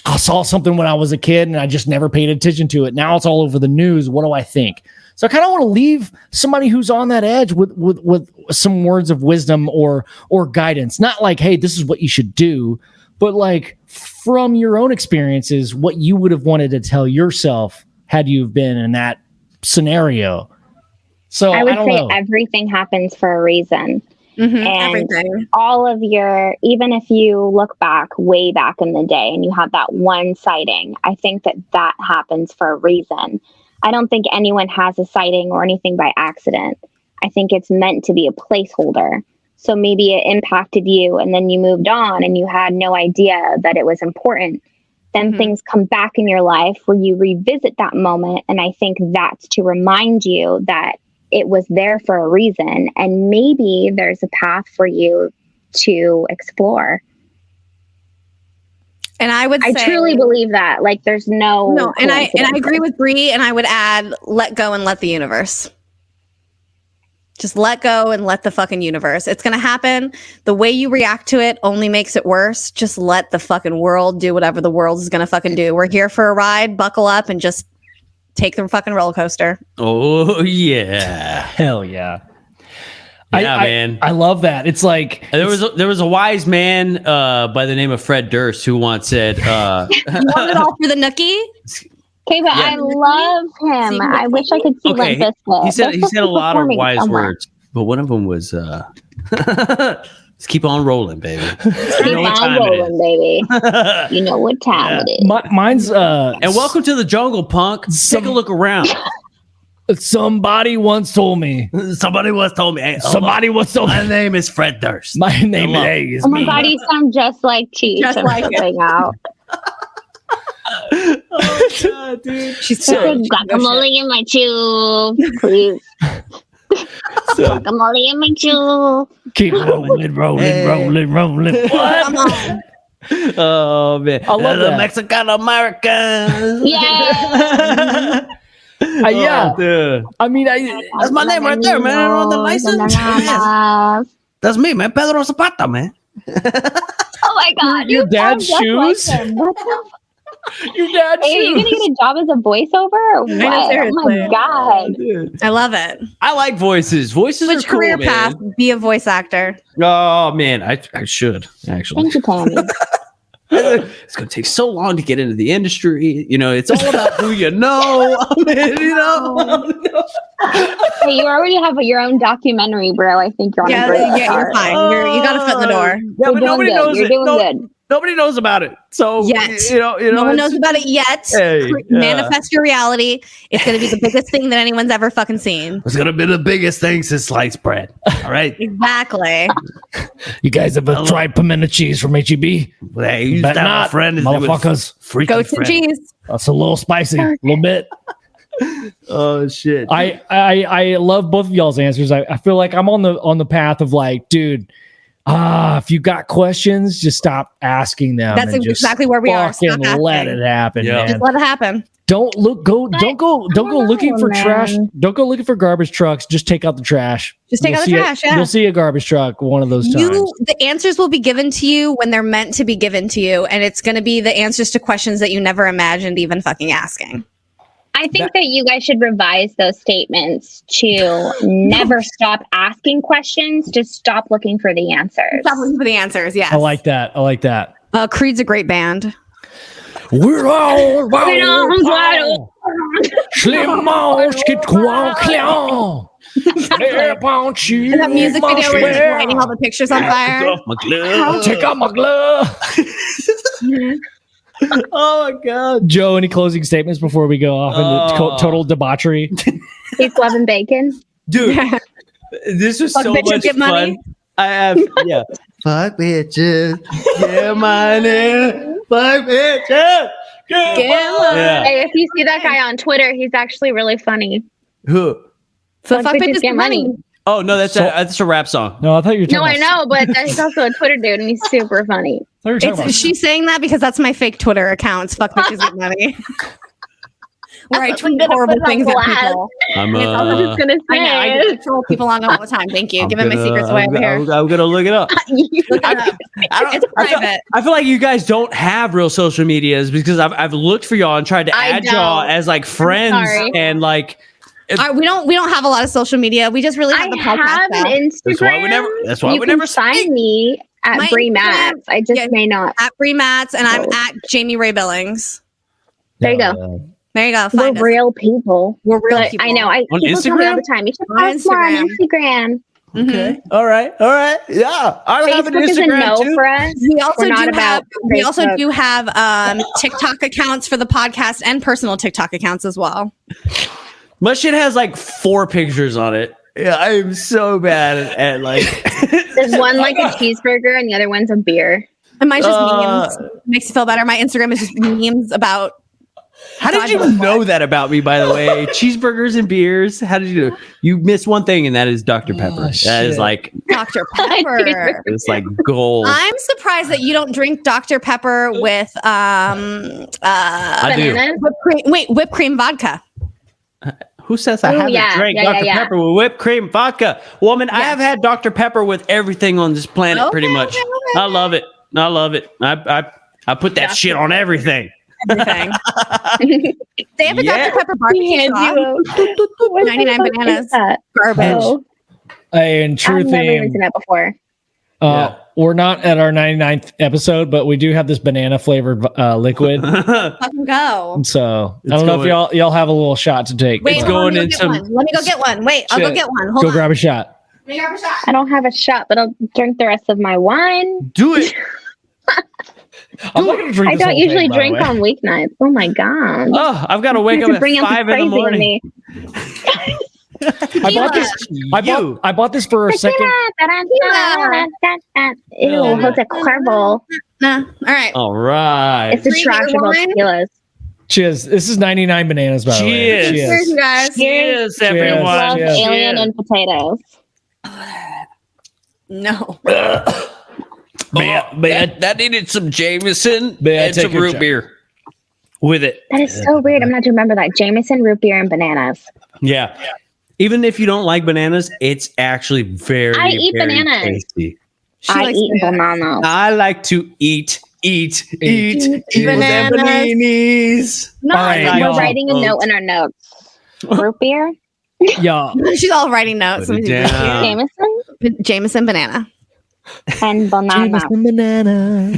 I saw something when I was a kid and I just never paid attention to it. Now it's all over the news. What do I think? So I kind of want to leave somebody who's on that edge with some words of wisdom or guidance. Not like, hey, this is what you should do, but like from your own experiences, what you would have wanted to tell yourself had you been in that scenario. So I would say know. everything happens for a reason. Mm-hmm, And everything. all of even if you look back way back in the day and you have that one sighting, I think that happens for a reason. I don't think anyone has a sighting or anything by accident. I think it's meant to be a placeholder. So maybe it impacted you and then you moved on and you had no idea that it was important. Then things come back in your life where you revisit that moment. And I think that's to remind you that it was there for a reason. And maybe there's a path for you to explore. And I truly believe that. Like there's no and I agree with Bri, and I would add, let go and let the universe. Just let go and let the fucking universe. It's going to happen. The way you react to it only makes it worse. Just let the fucking world do whatever the world is going to fucking do. We're here for a ride. Buckle up and just take the fucking roller coaster. Oh, yeah. Hell yeah. Yeah, man. I love that. It's like there was a wise man by the name of Fred Durst who once said, You want it all for the nookie? Okay, but I love him. I wish I could see Limp Bizkit. He said a lot of wise words, but one of them was just keep on rolling, baby. Keep on rolling, baby. You know what time it is. Mine's and welcome to the jungle, punk. Take a look around. Somebody once told me. Hey, somebody once told me. My name is Fred Durst. My name is. Oh my God, you sound just like Cheech. Just like it. Out. Oh God, dude. She's guacamole in my chew, please. Guacamole in my chew. Keep rolling. What? Come on. Oh man, I love the that. Mexican American. Yeah. Yeah. Dude. I mean, That's my name right there, man. On the license. Yes. That's me, man. Pedro Zapata, man. Oh my God, Your you dad's sound just shoes? like him. What the Your dad's Hey, are you gonna get a job as a voiceover or what? Oh my God. Dude. I love it. I like voices. Voices Which are cool, career man. path? Be a voice actor. Oh man, I should actually. Thank you, Tammy. It's gonna take so long to get into the industry. You know, it's all about who you know. You know. Hey, you already have your own documentary, bro. I think you're on a great You're fine. You got a foot in the door. Yeah, but nobody knows You're it. doing good. Nobody knows about it. So Yet. No one knows about it yet. Hey, manifest your reality. It's going to be the biggest thing that anyone's ever fucking seen. It's going to be the biggest thing since sliced bread. All right. Exactly. You guys ever tried pimento cheese from HEB? Hey, you Bet not, friend motherfuckers. Go to cheese. That's a little spicy, a little bit. Oh shit. I love both of y'all's answers. I feel like I'm on the path of like, dude, if you got questions, just stop asking them. That's exactly where we are. Fucking let it happen, man. Just let it happen. Don't go looking for trash. Don't go looking for garbage trucks. Just take out the trash. Just take out the trash. You'll see a garbage truck one of those times. The answers will be given to you when they're meant to be given to you, and it's going to be the answers to questions that you never imagined even fucking asking. I think that you guys should revise those statements to never stop asking questions. Just stop looking for the answers. Stop looking for the answers. Yes. I like that. Creed's a great band. We're all wide open. And that music video where he's lighting all the pictures on fire. Take off my glove. Oh my god. Joe, any closing statements before we go off into total debauchery? He's loving bacon. Dude, this was so much fun. Money. I have, fuck bitches. Get money. Fuck bitches. Get money. Hey, if you see that guy on Twitter, he's actually really funny. Who? So fuck bitches get money. Oh no, that's a rap song. No, I thought you were talking I know, but he's also a Twitter dude, and he's super funny. She's saying that because that's my fake Twitter account. Fuck bitches get money. Where I tweet horrible things at people. I'm just gonna say. I know. I troll people on all the time. Thank you. Giving my secrets away over here. I'm gonna look it up. It's private. I feel like you guys don't have real social medias because I've looked for y'all and tried to add y'all as like friends and like. We don't have a lot of social media. We just really have the podcast. I have an Instagram. That's why we never find me at Bri Mats. I just may not at Bri Mats, and I'm at Jaimie Bri Billings. There you go. There you go. We're real people. We're real people. I know. On Instagram all the time. You should post more on Instagram. Okay. Mm-hmm. All right. Yeah. I have an Instagram too. For us. We also do have TikTok accounts for the podcast and personal TikTok accounts as well. My shit has like 4 pictures on it. Yeah, I am so bad at like. There's one like a cheeseburger and the other one's a beer. And mine's just memes. Makes you feel better. My Instagram is just memes about. How did you know that about me, by the way? Cheeseburgers and beers. How did you know? You missed one thing, and that is Dr. Pepper. That is like Dr. Pepper. It's like gold. I'm surprised that you don't drink Dr. Pepper with bananas. Whipped cream vodka. Who says I haven't drank Dr. Pepper with whipped cream vodka? Woman, I have had Dr. Pepper with everything on this planet, pretty much. Okay. I love it. I put that shit on everything. They have a Dr. Pepper barbecue sauce. 99 bananas. Garbage. Oh. And true I've theme. never seen that before. We're not at our 99th episode, but we do have this banana flavored liquid. Fucking go. So I don't know if y'all have a little shot to take. Wait, let me go get one. Wait, I'll go get one. Hold on. Grab a shot. I don't have a shot, but I'll drink the rest of my wine. Do it. I don't usually drink on weeknights. Oh my god. Oh, I've got to wake up at 5 in the morning. I bought this for a second. Ew, Jose Cuervo. All right. It's a trash of tequilas. Cheers. This is 99 bananas, by the way. Cheers, you guys. Cheers, everyone. Love alien and potatoes. No. That needed some Jameson and some root beer with it. That is so weird. I'm not to remember that. Jameson, root beer, and bananas. Yeah. Even if you don't like bananas, it's actually very, I eat very bananas. Tasty. I eat bananas. I like to eat bananas. No, we're writing a note in our notes. Root beer? Yeah. She's all writing notes. Jameson? Jameson banana. And banana. Jameson banana.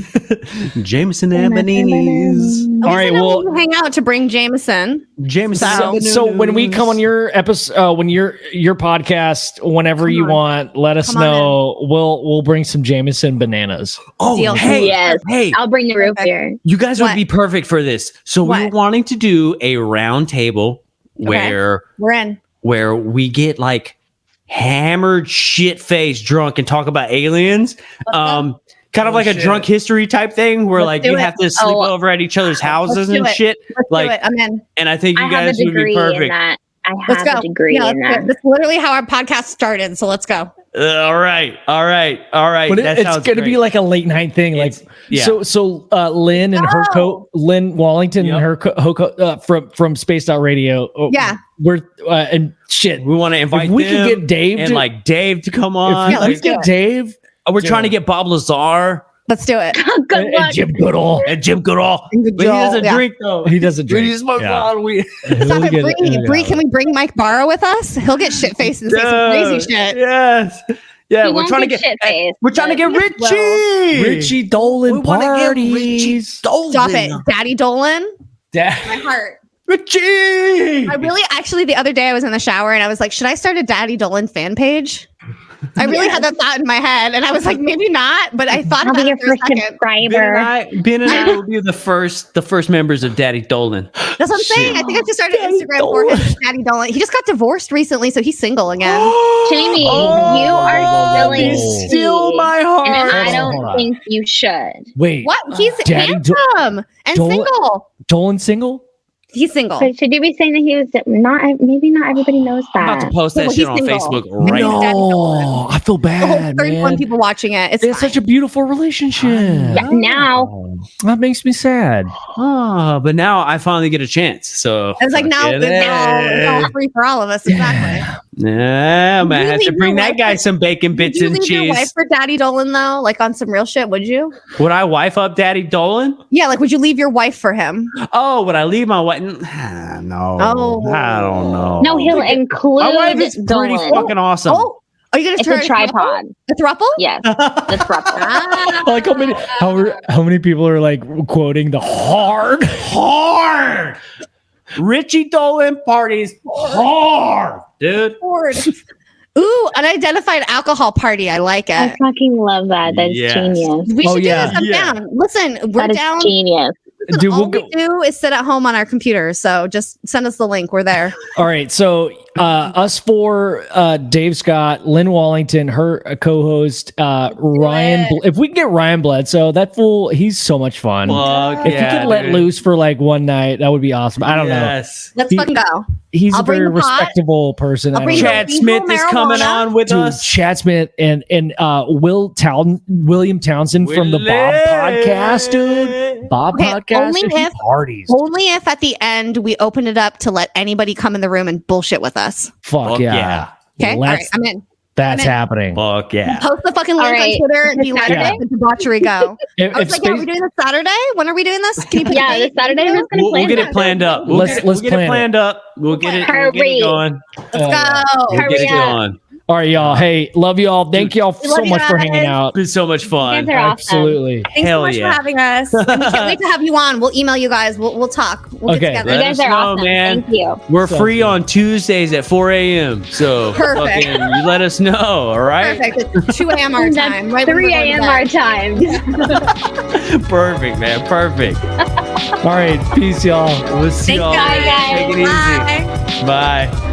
Jameson and bananas. All right, well, you hang out to bring Jameson. Jameson. so when we come on your episode, when your podcast, whenever you want, let us know. We'll bring some Jameson bananas. Oh, Deal. hey, Yes. hey, I'll bring the root beer. you guys would What? be perfect for this. So we were What? wanting to do a round table where We're in. we get like hammered, shit faced, drunk, and talk about aliens. Kind of like a drunk history type thing where like do you it. have to sleep over at each other's houses do and it. shit. Let's Like, do it. I'm in. and I think you I have a guys would be degree in perfect. that. I Let's have go. a degree Yeah, in let's do that. it. That's literally how our podcast started. So let's go. All right. But That it's sounds going to be great. like a late night thing. It's- like, yeah. So Lynn and her Lynn Wallington and her from Spaced Out Radio. Yeah. We're and shit. We want to invite If we them could get Dave and to- like Dave to come on. If we let's do get it. Dave We're trying to get Bob Lazar Let's do it. Good and luck. Jim Goodall. and Jim Goodall. And good But he job, doesn't yeah. drink though. He doesn't drink. He smokes Yeah. a lot of weed. Stop it, He'll Bree. get it Bree, out. can we bring Mike Barrow with us? He'll get shit faced and say some crazy shit. Yes. Yeah, He we're won't trying to get get shit-faced, we're trying to but- get Richie. Richie Dolan We wanna get Richie parties. Dolan. Stop it. Daddy Dolan. Dad- My heart. Richie. I really, actually, the other day I was in the shower and I was like, should I start a Daddy Dolan fan page? I really had that thought in my head, and I was like, maybe not, but I thought I'll about be your it for a first second. subscriber. Ben and I will be the first members of Daddy Dolan. That's what I'm saying. I think I just started an Instagram for him, Daddy Dolan. He just got divorced recently, so he's single again. Jamie, you are silly. Steal my heart. And I Hold don't on. think you should. Wait, What? He's Daddy handsome and Dolan- single. Dolan single? He's single. So should you be saying that he was not? Maybe not everybody knows I'm about to that. post that Well, shit he's on single. Facebook No. right now. Daddy No, Dolan. I feel The whole bad, 31 man. people watching it. It's They have such a beautiful relationship. Yeah, now That makes me sad. Oh, but now I finally get a chance. So It's like now fuck it's all free for all of us. Exactly. Yeah, man, I You have to leave bring your that wife guy for- some bacon Would bits you and leave your wife cheese. for Daddy Dolan though? Like on some real shit, would you? Would I wife up Daddy Dolan? Yeah, like would you leave your wife for him? Oh, would I leave my wife? No, Oh. I don't know. no, he'll include My wife is pretty Dolan. fucking awesome. Oh, are you gonna It's turn a tripod. A throuple? Yes, the throuple. Ah. Like how many people are like quoting the hard? Richie Dolan parties hard, dude. Lord. Ooh, unidentified alcohol party. I like I it. fucking love that. That's Yes. genius. We should Oh, yeah. do this. I'm Yeah. down. Listen, we're That is down. genius. Dude, All we'll go. we do is sit at home on our computers. So just send us the link. We're there. All right, so us four, Dave Scott, Lynn Wallington, her co-host, Ryan. If we can get Ryan Bledsoe, that fool, he's so much fun. Fuck If yeah, you could let dude. loose for like one night, that would be awesome. I don't know. Yes. Let's He- fucking go. He's I'll a bring very the pot. respectable person. I'll I bring don't know. Chad legal Smith is coming marijuana. on with Dude, us. Chad Smith and William Townsend from the Bob podcast, dude. Bob Okay, podcast. only he if- parties. Only if at the end we open it up to let anybody come in the room and bullshit with us. Fuck Fuck yeah. yeah. Okay. All right. Let's- I'm in. That's I'm in. happening. Fuck yeah. Post the fucking link All right. on Twitter and be like, Saturday? let the debauchery go. If, I was if like, yeah, are we space, doing this Saturday? When are we doing this? Can you put Yeah, a this date? Saturday we're gonna We'll plan get that. it planned up. Let's We'll get plan it it. planned up. We'll get it Hurry. going. Let's go. We'll get it Hurry up. going. all right, y'all. Hey, love y'all. Thank y'all We love so you much for guys. hanging out. It's been so much You fun. guys are awesome. Absolutely. Thanks Hell so much yeah. for having us. And we can't wait to have you on. We'll email you guys. We'll talk. We'll Okay. get You together. Let guys us are know, awesome. man. Thank you. We're Sounds free good. on Tuesdays at 4 a.m. So Perfect. fucking, you let us know, all right? Perfect. It's 2 a.m. our time. Right when 3 we're going to a.m. bed. our time. Perfect, man. Perfect. All right. Peace, y'all. We'll see Thanks, y'all. guys. Take it easy. Bye. Bye.